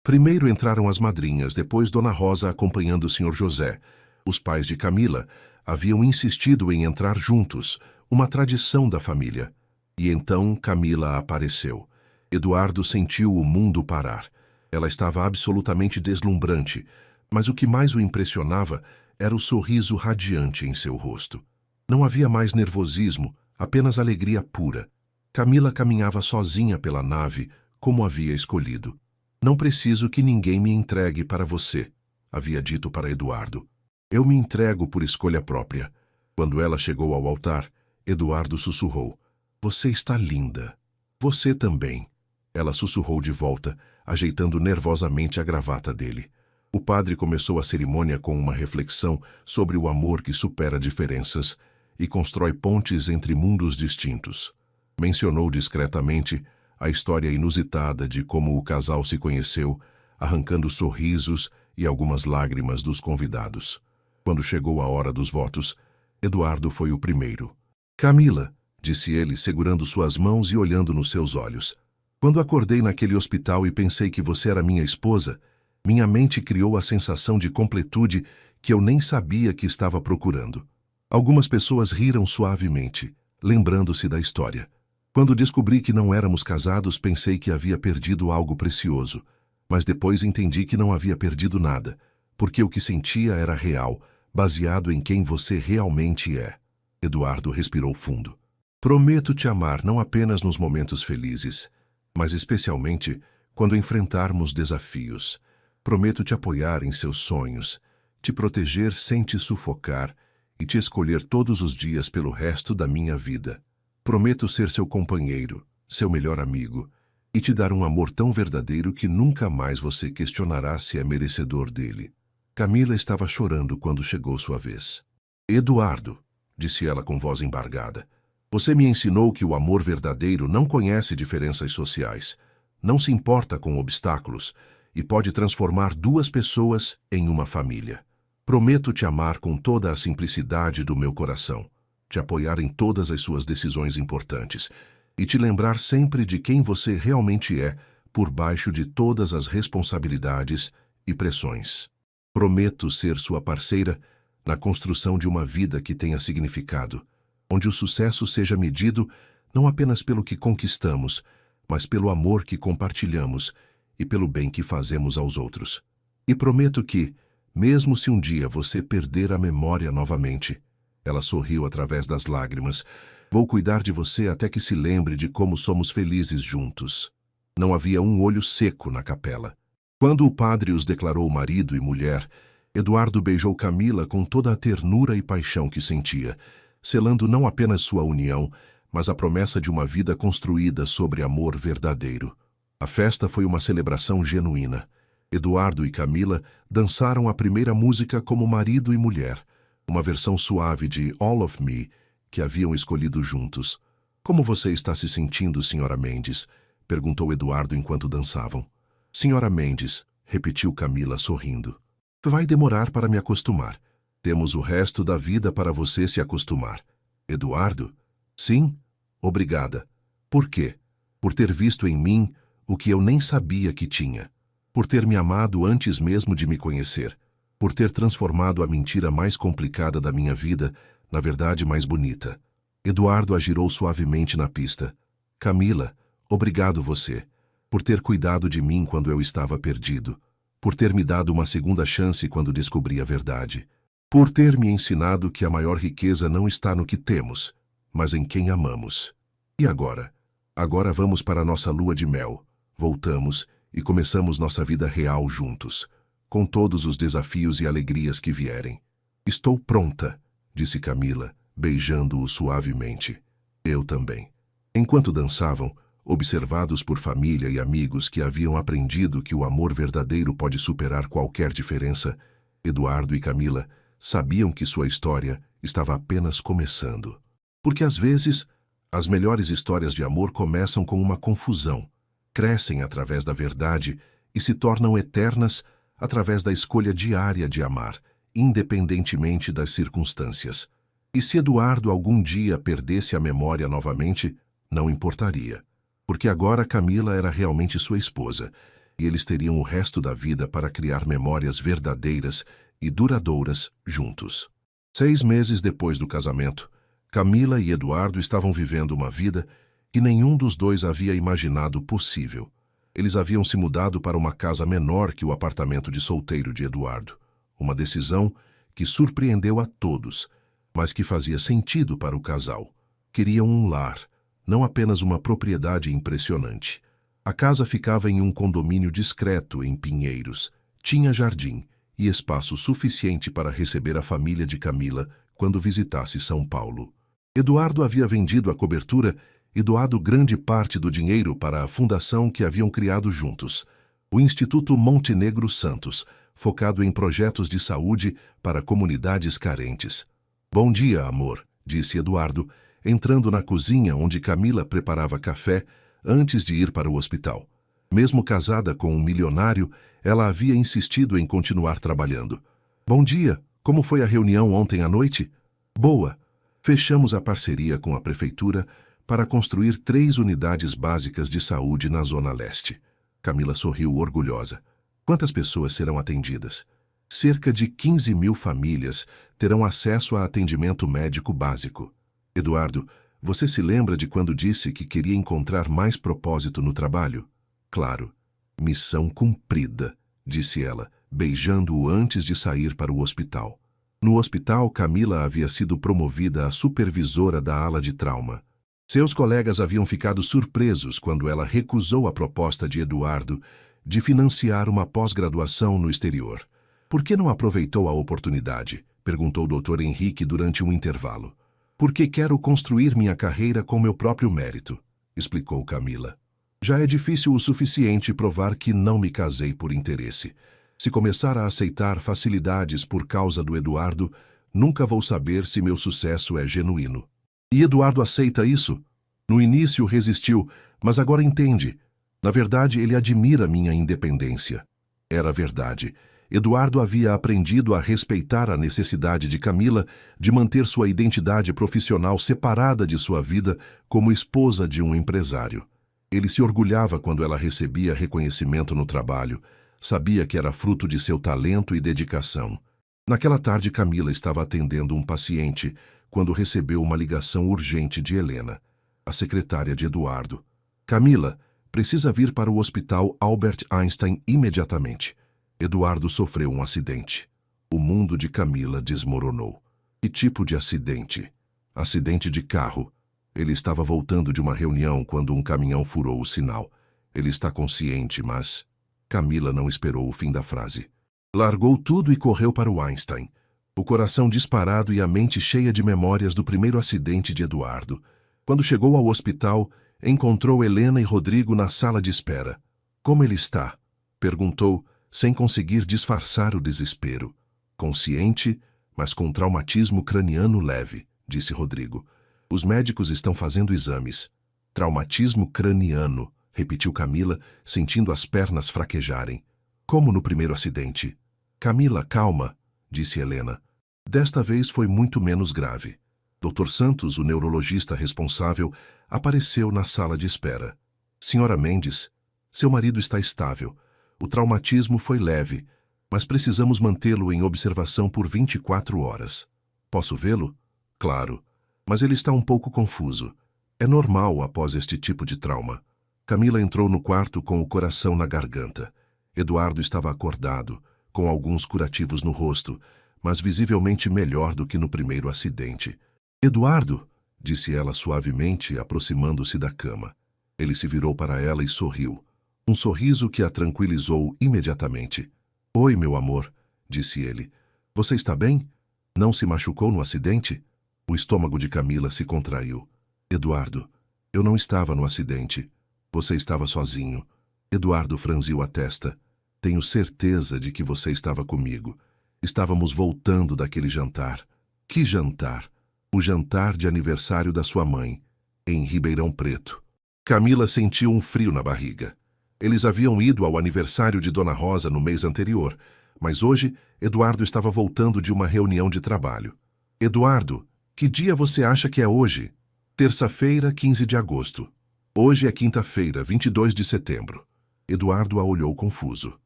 Primeiro entraram as madrinhas, depois Dona Rosa acompanhando o Sr. José. Os pais de Camila haviam insistido em entrar juntos, uma tradição da família. E então Camila apareceu. Eduardo sentiu o mundo parar. Ela estava absolutamente deslumbrante, mas o que mais o impressionava era o sorriso radiante em seu rosto. Não havia mais nervosismo, apenas alegria pura. Camila caminhava sozinha pela nave, como havia escolhido. Não preciso que ninguém me entregue para você, havia dito para Eduardo. Eu me entrego por escolha própria. Quando ela chegou ao altar, Eduardo sussurrou. Você está linda. Você também. Ela sussurrou de volta, ajeitando nervosamente a gravata dele. O padre começou a cerimônia com uma reflexão sobre o amor que supera diferenças e constrói pontes entre mundos distintos. Mencionou discretamente a história inusitada de como o casal se conheceu, arrancando sorrisos e algumas lágrimas dos convidados. Quando chegou a hora dos votos, Eduardo foi o primeiro. Camila, disse ele, segurando suas mãos e olhando nos seus olhos. Quando acordei naquele hospital e pensei que você era minha esposa, minha mente criou a sensação de completude que eu nem sabia que estava procurando. Algumas pessoas riram suavemente, lembrando-se da história. Quando descobri que não éramos casados, pensei que havia perdido algo precioso, mas depois entendi que não havia perdido nada, porque o que sentia era real, baseado em quem você realmente é. Eduardo respirou fundo. Prometo te amar não apenas nos momentos felizes, mas especialmente quando enfrentarmos desafios. Prometo te apoiar em seus sonhos, te proteger sem te sufocar e te escolher todos os dias pelo resto da minha vida. Prometo ser seu companheiro, seu melhor amigo, e te dar um amor tão verdadeiro que nunca mais você questionará se é merecedor dele. Camila estava chorando quando chegou sua vez. Eduardo, disse ela com voz embargada, você me ensinou que o amor verdadeiro não conhece diferenças sociais, não se importa com obstáculos e pode transformar duas pessoas em uma família. Prometo te amar com toda a simplicidade do meu coração, te apoiar em todas as suas decisões importantes e te lembrar sempre de quem você realmente é por baixo de todas as responsabilidades e pressões. Prometo ser sua parceira na construção de uma vida que tenha significado, onde o sucesso seja medido não apenas pelo que conquistamos, mas pelo amor que compartilhamos e pelo bem que fazemos aos outros. E prometo que, mesmo se um dia você perder a memória novamente, ela sorriu através das lágrimas, vou cuidar de você até que se lembre de como somos felizes juntos. Não havia um olho seco na capela. Quando o padre os declarou marido e mulher, Eduardo beijou Camila com toda a ternura e paixão que sentia, selando não apenas sua união, mas a promessa de uma vida construída sobre amor verdadeiro. A festa foi uma celebração genuína. Eduardo e Camila dançaram a primeira música como marido e mulher, uma versão suave de All of Me, que haviam escolhido juntos. Como você está se sentindo, Sra. Mendes? Perguntou Eduardo enquanto dançavam. Sra. Mendes, repetiu Camila sorrindo. Vai demorar para me acostumar. Temos o resto da vida para você se acostumar. Eduardo? Sim? Obrigada. Por quê? Por ter visto em mim o que eu nem sabia que tinha. Por ter me amado antes mesmo de me conhecer. Por ter transformado a mentira mais complicada da minha vida na verdade mais bonita. Eduardo agirou suavemente na pista. Camila, obrigado você. Por ter cuidado de mim quando eu estava perdido. Por ter me dado uma segunda chance quando descobri a verdade. Por ter me ensinado que a maior riqueza não está no que temos, mas em quem amamos. E agora? Agora vamos para a nossa lua de mel. Voltamos e começamos nossa vida real juntos, com todos os desafios e alegrias que vierem. Estou pronta, disse Camila, beijando-o suavemente. Eu também. Enquanto dançavam, observados por família e amigos que haviam aprendido que o amor verdadeiro pode superar qualquer diferença, Eduardo e Camila sabiam que sua história estava apenas começando. Porque às vezes, as melhores histórias de amor começam com uma confusão, crescem através da verdade e se tornam eternas através da escolha diária de amar, independentemente das circunstâncias. E se Eduardo algum dia perdesse a memória novamente, não importaria, porque agora Camila era realmente sua esposa, e eles teriam o resto da vida para criar memórias verdadeiras e duradouras juntos. 6 meses depois do casamento, Camila e Eduardo estavam vivendo uma vida que nenhum dos dois havia imaginado possível. Eles haviam se mudado para uma casa menor que o apartamento de solteiro de Eduardo. Uma decisão que surpreendeu a todos, mas que fazia sentido para o casal. Queriam um lar, não apenas uma propriedade impressionante. A casa ficava em um condomínio discreto em Pinheiros. Tinha jardim e espaço suficiente para receber a família de Camila quando visitasse São Paulo. Eduardo havia vendido a cobertura e doado grande parte do dinheiro para a fundação que haviam criado juntos, o Instituto Montenegro Santos, focado em projetos de saúde para comunidades carentes. "Bom dia, amor", disse Eduardo, entrando na cozinha onde Camila preparava café antes de ir para o hospital. Mesmo casada com um milionário, ela havia insistido em continuar trabalhando. "Bom dia, como foi a reunião ontem à noite?" "Boa. Fechamos a parceria com a prefeitura para construir 3 unidades básicas de saúde na Zona Leste." Camila sorriu orgulhosa. "Quantas pessoas serão atendidas?" "Cerca de 15.000 famílias terão acesso a atendimento médico básico." "Eduardo, você se lembra de quando disse que queria encontrar mais propósito no trabalho?" "Claro." "Missão cumprida", disse ela, beijando-o antes de sair para o hospital. No hospital, Camila havia sido promovida a supervisora da ala de trauma. Seus colegas haviam ficado surpresos quando ela recusou a proposta de Eduardo de financiar uma pós-graduação no exterior. "Por que não aproveitou a oportunidade?" perguntou o Dr. Henrique durante um intervalo. "Porque quero construir minha carreira com meu próprio mérito", explicou Camila. "Já é difícil o suficiente provar que não me casei por interesse. Se começar a aceitar facilidades por causa do Eduardo, nunca vou saber se meu sucesso é genuíno." "E Eduardo aceita isso?" "No início resistiu, mas agora entende. Na verdade, ele admira minha independência." Era verdade. Eduardo havia aprendido a respeitar a necessidade de Camila de manter sua identidade profissional separada de sua vida como esposa de um empresário. Ele se orgulhava quando ela recebia reconhecimento no trabalho. Sabia que era fruto de seu talento e dedicação. Naquela tarde, Camila estava atendendo um paciente quando recebeu uma ligação urgente de Helena, a secretária de Eduardo. "Camila, precisa vir para o Hospital Albert Einstein imediatamente. Eduardo sofreu um acidente." O mundo de Camila desmoronou. Que tipo de acidente? Acidente de carro. Ele estava voltando de uma reunião quando um caminhão furou o sinal. Ele está consciente, mas... Camila não esperou o fim da frase. Largou tudo e correu para o Einstein, o coração disparado e a mente cheia de memórias do primeiro acidente de Eduardo. Quando chegou ao hospital, encontrou Helena e Rodrigo na sala de espera. "Como ele está?" perguntou, sem conseguir disfarçar o desespero. "Consciente, mas com traumatismo craniano leve", disse Rodrigo. "Os médicos estão fazendo exames." "Traumatismo craniano", repetiu Camila, sentindo as pernas fraquejarem. "Como no primeiro acidente." "Camila, calma", disse Helena. Desta vez foi muito menos grave. Dr. Santos, o neurologista responsável, apareceu na sala de espera. "Senhora Mendes, seu marido está estável. O traumatismo foi leve, mas precisamos mantê-lo em observação por 24 horas. Posso vê-lo?" "Claro, mas ele está um pouco confuso. É normal após este tipo de trauma." Camila entrou no quarto com o coração na garganta. Eduardo estava acordado, com alguns curativos no rosto, mas visivelmente melhor do que no primeiro acidente. "Eduardo", disse ela suavemente, aproximando-se da cama. Ele se virou para ela e sorriu. Um sorriso que a tranquilizou imediatamente. "Oi, meu amor", disse ele. "Você está bem? Não se machucou no acidente?" O estômago de Camila se contraiu. "Eduardo, eu não estava no acidente. Você estava sozinho." Eduardo franziu a testa. "Tenho certeza de que você estava comigo. Estávamos voltando daquele jantar." "Que jantar?" "O jantar de aniversário da sua mãe, em Ribeirão Preto." Camila sentiu um frio na barriga. Eles haviam ido ao aniversário de Dona Rosa no mês anterior, Mas hoje, Eduardo estava voltando de uma reunião de trabalho. Eduardo, que dia você acha que é hoje? Terça-feira, 15 de agosto. Hoje é quinta-feira, 22 de setembro. Eduardo a olhou confuso.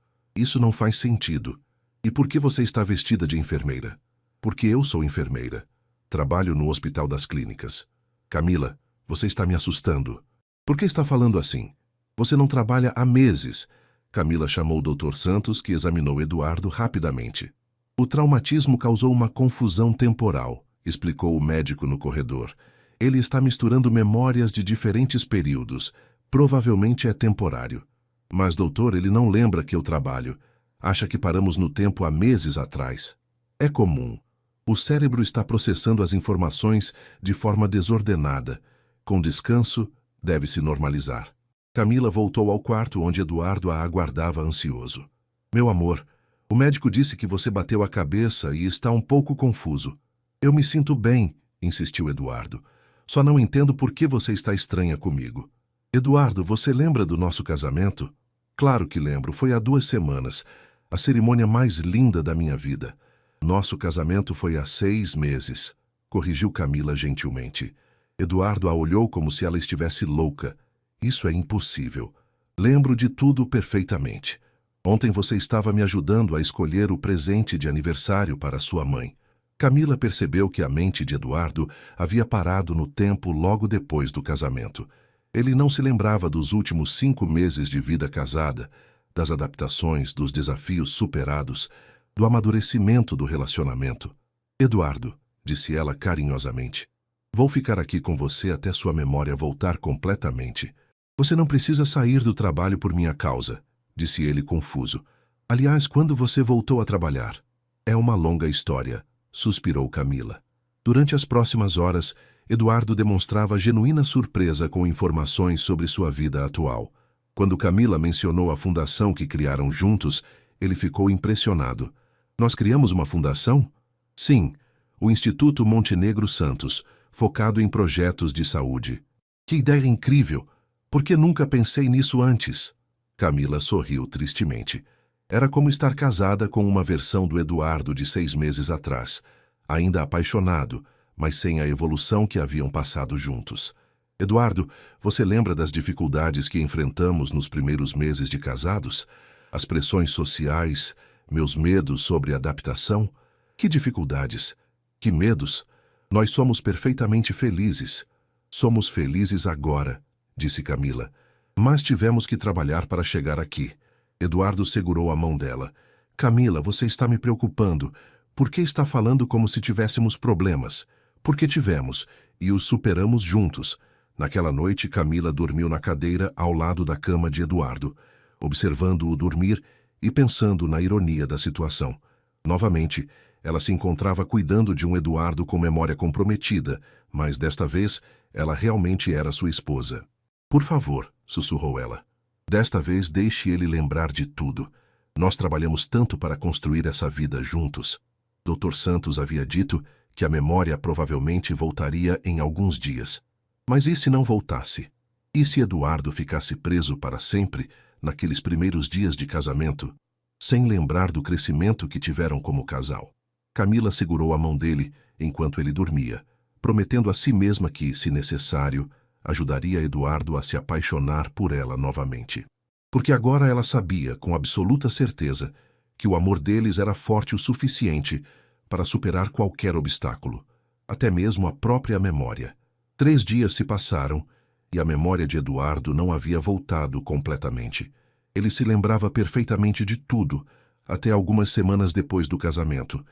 Isso não faz sentido. E por que você está vestida de enfermeira? Porque eu sou enfermeira. Trabalho no Hospital das Clínicas. Camila, você está me assustando. Por que está falando assim? Você não trabalha há meses. Camila chamou o Dr. Santos, que examinou Eduardo rapidamente. O traumatismo causou uma confusão temporal, explicou o médico no corredor. Ele está misturando memórias de diferentes períodos. Provavelmente é temporário. Mas, doutor, ele não lembra que eu trabalho. Acha que paramos no tempo há meses atrás. É comum. O cérebro está processando as informações de forma desordenada. Com descanso, deve-se normalizar. Camila voltou ao quarto onde Eduardo a aguardava ansioso. Meu amor, o médico disse que você bateu a cabeça e está um pouco confuso. Eu me sinto bem, insistiu Eduardo. Só não entendo por que você está estranha comigo. Eduardo, você lembra do nosso casamento? Claro que lembro, foi há 2 semanas. A cerimônia mais linda da minha vida. Nosso casamento foi há 6 meses, corrigiu Camila gentilmente. Eduardo a olhou como se ela estivesse louca. Isso é impossível. Lembro de tudo perfeitamente. Ontem você estava me ajudando a escolher o presente de aniversário para sua mãe. Camila percebeu que a mente de Eduardo havia parado no tempo logo depois do casamento. Ele não se lembrava dos últimos 5 meses de vida casada, das adaptações, dos desafios superados, do amadurecimento do relacionamento. Eduardo, disse ela carinhosamente, vou ficar aqui com você até sua memória voltar completamente. Você não precisa sair do trabalho por minha causa, disse ele confuso. Aliás, quando você voltou a trabalhar? É uma longa história, suspirou Camila. Durante as próximas horas, Eduardo demonstrava genuína surpresa com informações sobre sua vida atual. Quando Camila mencionou a fundação que criaram juntos, ele ficou impressionado. Nós criamos uma fundação? Sim, o Instituto Montenegro Santos, focado em projetos de saúde. Que ideia incrível! Por que nunca pensei nisso antes? Camila sorriu tristemente. Era como estar casada com uma versão do Eduardo de 6 meses atrás, ainda apaixonado, mas sem a evolução que haviam passado juntos. Eduardo, você lembra das dificuldades que enfrentamos nos primeiros meses de casados? As pressões sociais, meus medos sobre adaptação? Que dificuldades? Que medos? Nós somos perfeitamente felizes. Somos felizes agora, disse Camila. Mas tivemos que trabalhar para chegar aqui. Eduardo segurou a mão dela. Camila, você está me preocupando. Por que está falando como se tivéssemos problemas? Porque tivemos, e os superamos juntos. Naquela noite, Camila dormiu na cadeira ao lado da cama de Eduardo, observando-o dormir e pensando na ironia da situação. Novamente, ela se encontrava cuidando de um Eduardo com memória comprometida, mas desta vez, ela realmente era sua esposa. Por favor, sussurrou ela. Desta vez, deixe ele lembrar de tudo. Nós trabalhamos tanto para construir essa vida juntos. Dr. Santos havia dito que a memória provavelmente voltaria em alguns dias. Mas e se não voltasse? E se Eduardo ficasse preso para sempre naqueles primeiros dias de casamento, sem lembrar do crescimento que tiveram como casal? Camila segurou a mão dele enquanto ele dormia, prometendo a si mesma que, se necessário, ajudaria Eduardo a se apaixonar por ela novamente. Porque agora ela sabia, com absoluta certeza, que o amor deles era forte o suficiente para superar qualquer obstáculo, até mesmo a própria memória. 3 dias se passaram e a memória de Eduardo não havia voltado completamente. Ele se lembrava perfeitamente de tudo, até algumas semanas depois do casamento,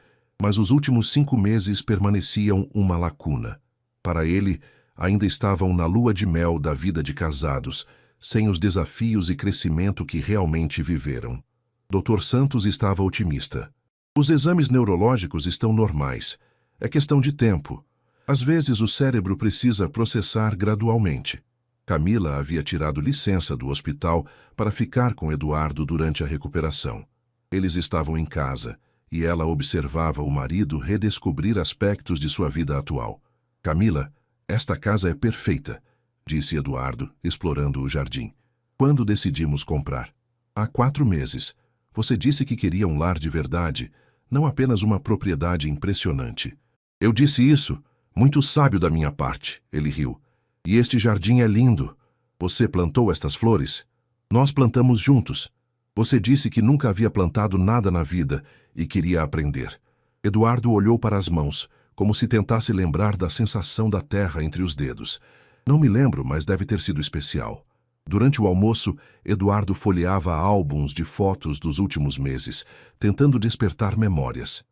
mas os últimos 5 meses permaneciam uma lacuna. Para ele, ainda estavam na lua de mel da vida de casados, sem os desafios e crescimento que realmente viveram. Dr. Santos estava otimista. Os exames neurológicos estão normais. É questão de tempo. Às vezes o cérebro precisa processar gradualmente. Camila havia tirado licença do hospital para ficar com Eduardo durante a recuperação. Eles estavam em casa e ela observava o marido redescobrir aspectos de sua vida atual. Camila, esta casa é perfeita, disse Eduardo, explorando o jardim. Quando decidimos comprar? Há 4 meses. Você disse que queria um lar de verdade, não apenas uma propriedade impressionante. Eu disse isso, muito sábio da minha parte, ele riu. E este jardim é lindo. Você plantou estas flores? Nós plantamos juntos. Você disse que nunca havia plantado nada na vida e queria aprender. Eduardo olhou para as mãos, como se tentasse lembrar da sensação da terra entre os dedos. Não me lembro, mas deve ter sido especial. Durante o almoço, Eduardo folheava álbuns de fotos dos últimos meses, tentando despertar memórias.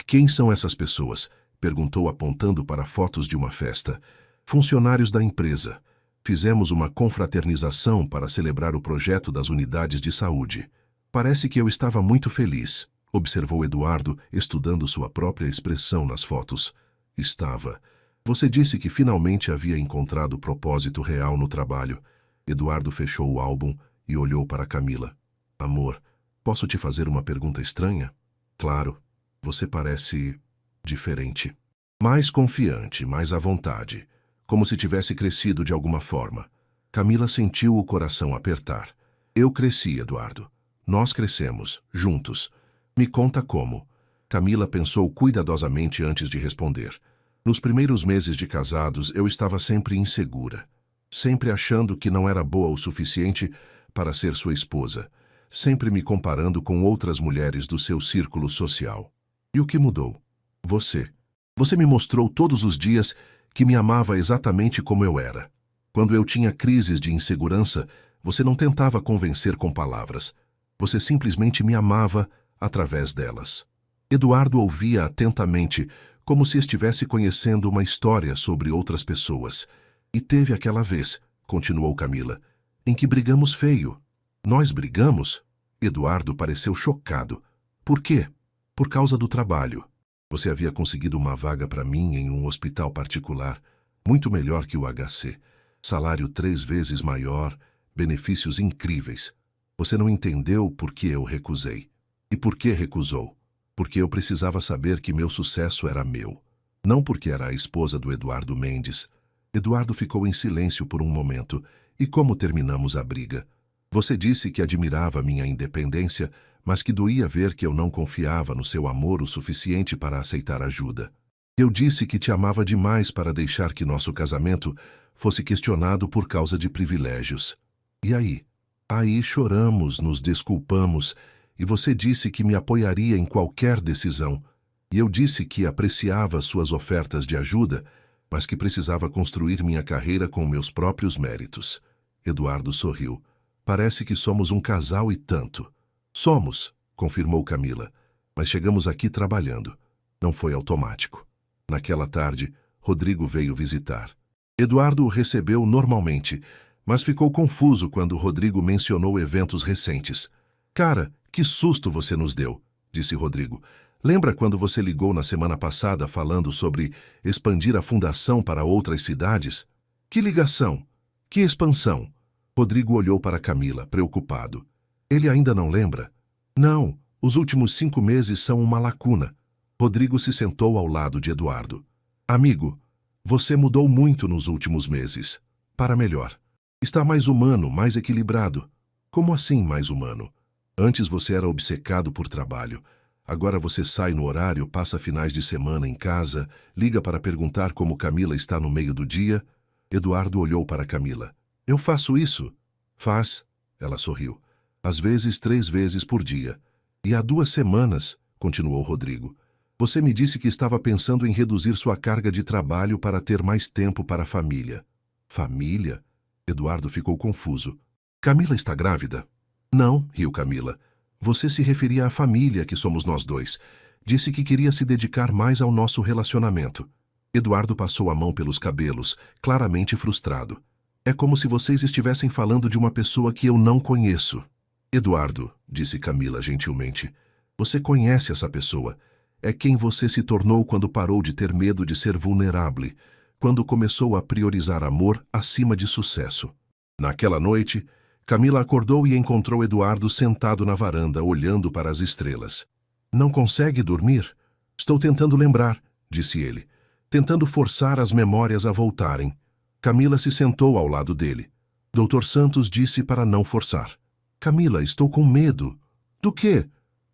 Quem são essas pessoas? Perguntou apontando para fotos de uma festa. Funcionários da empresa. Fizemos uma confraternização para celebrar o projeto das unidades de saúde. Parece que eu estava muito feliz, observou Eduardo, estudando sua própria expressão nas fotos. Estava. Você disse que finalmente havia encontrado o propósito real no trabalho. Eduardo fechou o álbum e olhou para Camila. Amor, posso te fazer uma pergunta estranha? Claro. Você parece diferente. Mais confiante, mais à vontade, como se tivesse crescido de alguma forma. Camila sentiu o coração apertar. Eu cresci, Eduardo. Nós crescemos, juntos. Me conta como. Camila pensou cuidadosamente antes de responder. Nos primeiros meses de casados, eu estava sempre insegura. Sempre achando que não era boa o suficiente para ser sua esposa. Sempre me comparando com outras mulheres do seu círculo social. E o que mudou? Você. Você me mostrou todos os dias que me amava exatamente como eu era. Quando eu tinha crises de insegurança, você não tentava convencer com palavras. Você simplesmente me amava através delas. Eduardo ouvia atentamente, como se estivesse conhecendo uma história sobre outras pessoas. E teve aquela vez, continuou Camila, em que brigamos feio. Nós brigamos? Eduardo pareceu chocado. Por quê? Por causa do trabalho. Você havia conseguido uma vaga para mim em um hospital particular, muito melhor que o HC. Salário 3 vezes maior, benefícios incríveis. Você não entendeu por que eu recusei. E por que recusou? Porque eu precisava saber que meu sucesso era meu. Não porque era a esposa do Eduardo Mendes. Eduardo ficou em silêncio por um momento. E como terminamos a briga? Você disse que admirava minha independência, mas que doía ver que eu não confiava no seu amor o suficiente para aceitar ajuda. Eu disse que te amava demais para deixar que nosso casamento fosse questionado por causa de privilégios. E aí? Aí choramos, nos desculpamos, e você disse que me apoiaria em qualquer decisão. E eu disse que apreciava suas ofertas de ajuda, mas que precisava construir minha carreira com meus próprios méritos. Eduardo sorriu. Parece que somos um casal e tanto. Somos, confirmou Camila, mas chegamos aqui trabalhando. Não foi automático. Naquela tarde, Rodrigo veio visitar. Eduardo o recebeu normalmente, mas ficou confuso quando Rodrigo mencionou eventos recentes. Cara, que susto você nos deu, disse Rodrigo. Lembra quando você ligou na semana passada falando sobre expandir a fundação para outras cidades? Que ligação? Que expansão? Rodrigo olhou para Camila, preocupado. Ele ainda não lembra? Não, os últimos 5 meses são uma lacuna. Rodrigo se sentou ao lado de Eduardo. Amigo, você mudou muito nos últimos meses. Para melhor. Está mais humano, mais equilibrado. Como assim mais humano? Antes você era obcecado por trabalho. Agora você sai no horário, passa finais de semana em casa, liga para perguntar como Camila está no meio do dia. Eduardo olhou para Camila. Eu faço isso? Faz. Ela sorriu. Às vezes 3 vezes por dia. E há 2 semanas, continuou Rodrigo, você me disse que estava pensando em reduzir sua carga de trabalho para ter mais tempo para a família. Família? Eduardo ficou confuso. Camila está grávida? Não, riu Camila. Você se referia à família que somos nós dois. Disse que queria se dedicar mais ao nosso relacionamento. Eduardo passou a mão pelos cabelos, claramente frustrado. É como se vocês estivessem falando de uma pessoa que eu não conheço. Eduardo, disse Camila gentilmente, você conhece essa pessoa. É quem você se tornou quando parou de ter medo de ser vulnerável, quando começou a priorizar amor acima de sucesso. Naquela noite, Camila acordou e encontrou Eduardo sentado na varanda, olhando para as estrelas. Não consegue dormir? Estou tentando lembrar, disse ele, tentando forçar as memórias a voltarem. Camila se sentou ao lado dele. Dr. Santos disse para não forçar. Camila, estou com medo. Do quê?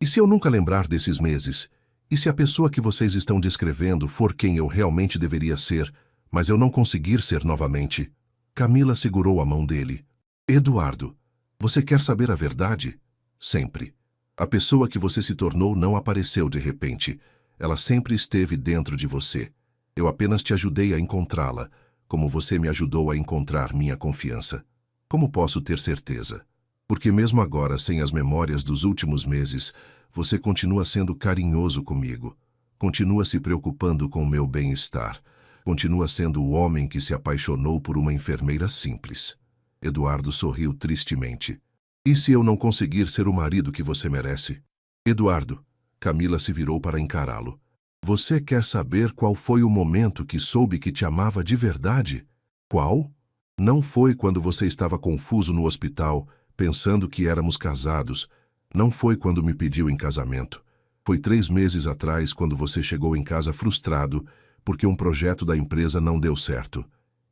E se eu nunca lembrar desses meses? E se a pessoa que vocês estão descrevendo for quem eu realmente deveria ser, mas eu não conseguir ser novamente? Camila segurou a mão dele. Eduardo, você quer saber a verdade? Sempre. A pessoa que você se tornou não apareceu de repente. Ela sempre esteve dentro de você. Eu apenas te ajudei a encontrá-la, como você me ajudou a encontrar minha confiança. Como posso ter certeza? Porque mesmo agora, sem as memórias dos últimos meses, você continua sendo carinhoso comigo. Continua se preocupando com o meu bem-estar. Continua sendo o homem que se apaixonou por uma enfermeira simples. Eduardo sorriu tristemente. E se eu não conseguir ser o marido que você merece? Eduardo, Camila se virou para encará-lo. Você quer saber qual foi o momento que soube que te amava de verdade? Qual? Não foi quando você estava confuso no hospital, pensando que éramos casados. Não foi quando me pediu em casamento. Foi 3 meses atrás, quando você chegou em casa frustrado, porque um projeto da empresa não deu certo.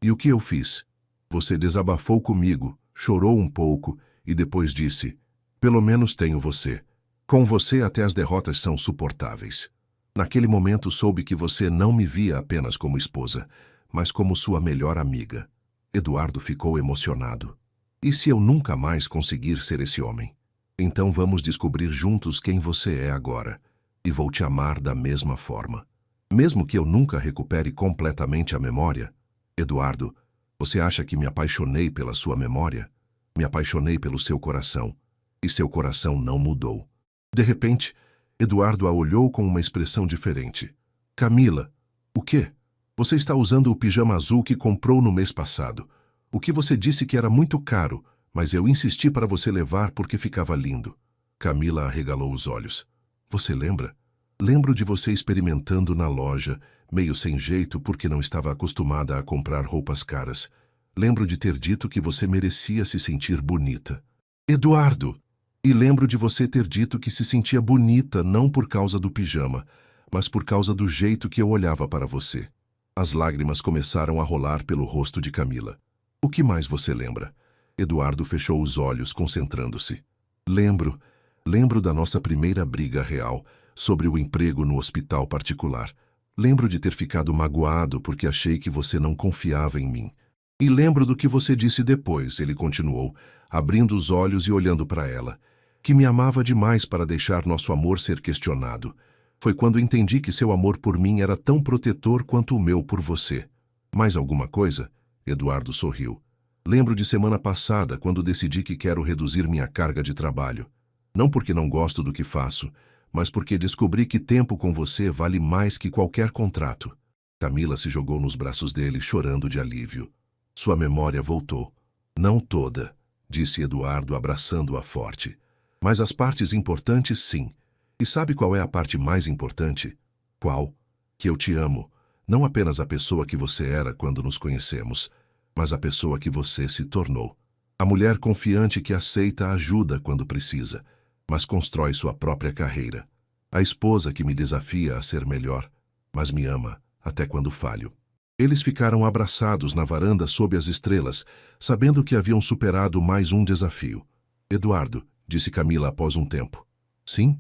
E o que eu fiz? Você desabafou comigo, chorou um pouco e depois disse: pelo menos tenho você. Com você até as derrotas são suportáveis. Naquele momento soube que você não me via apenas como esposa, mas como sua melhor amiga. Eduardo ficou emocionado. E se eu nunca mais conseguir ser esse homem? Então vamos descobrir juntos quem você é agora. E vou te amar da mesma forma. Mesmo que eu nunca recupere completamente a memória. Eduardo, você acha que me apaixonei pela sua memória? Me apaixonei pelo seu coração. E seu coração não mudou. De repente, Eduardo a olhou com uma expressão diferente. Camila, o quê? Você está usando o pijama azul que comprou no mês passado. O que você disse que era muito caro, mas eu insisti para você levar porque ficava lindo. Camila arregalou os olhos. Você lembra? Lembro de você experimentando na loja, meio sem jeito porque não estava acostumada a comprar roupas caras. Lembro de ter dito que você merecia se sentir bonita. Eduardo! E lembro de você ter dito que se sentia bonita não por causa do pijama, mas por causa do jeito que eu olhava para você. As lágrimas começaram a rolar pelo rosto de Camila. O que mais você lembra? Eduardo fechou os olhos, concentrando-se. Lembro da nossa primeira briga real, sobre o emprego no hospital particular. Lembro de ter ficado magoado porque achei que você não confiava em mim. E lembro do que você disse depois, ele continuou, abrindo os olhos e olhando para ela. Que me amava demais para deixar nosso amor ser questionado. Foi quando entendi que seu amor por mim era tão protetor quanto o meu por você. Mais alguma coisa? Eduardo sorriu. Lembro de semana passada, quando decidi que quero reduzir minha carga de trabalho. Não porque não gosto do que faço, mas porque descobri que tempo com você vale mais que qualquer contrato. Camila se jogou nos braços dele, chorando de alívio. Sua memória voltou. Não toda, disse Eduardo, abraçando-a forte. Mas as partes importantes, sim. E sabe qual é a parte mais importante? Qual? Que eu te amo. Não apenas a pessoa que você era quando nos conhecemos, mas a pessoa que você se tornou. A mulher confiante que aceita a ajuda quando precisa, mas constrói sua própria carreira. A esposa que me desafia a ser melhor, mas me ama até quando falho. Eles ficaram abraçados na varanda sob as estrelas, sabendo que haviam superado mais um desafio. Eduardo, disse Camila após um tempo. Sim?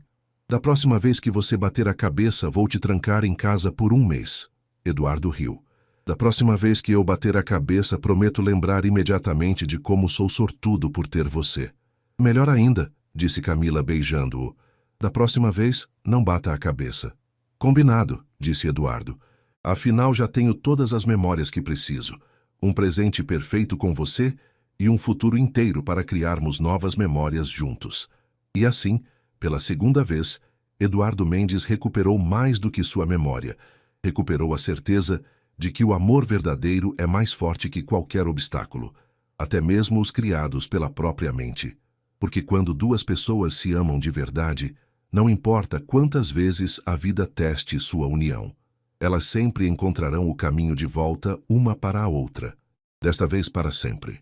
Da próxima vez que você bater a cabeça, vou te trancar em casa por 1 mês. Eduardo riu. Da próxima vez que eu bater a cabeça, prometo lembrar imediatamente de como sou sortudo por ter você. Melhor ainda, disse Camila beijando-o. Da próxima vez, não bata a cabeça. Combinado, disse Eduardo. Afinal, já tenho todas as memórias que preciso. Um presente perfeito com você e um futuro inteiro para criarmos novas memórias juntos. E assim, pela segunda vez, Eduardo Mendes recuperou mais do que sua memória. Recuperou a certeza de que o amor verdadeiro é mais forte que qualquer obstáculo, até mesmo os criados pela própria mente. Porque quando 2 pessoas se amam de verdade, não importa quantas vezes a vida teste sua união, elas sempre encontrarão o caminho de volta uma para a outra, desta vez para sempre.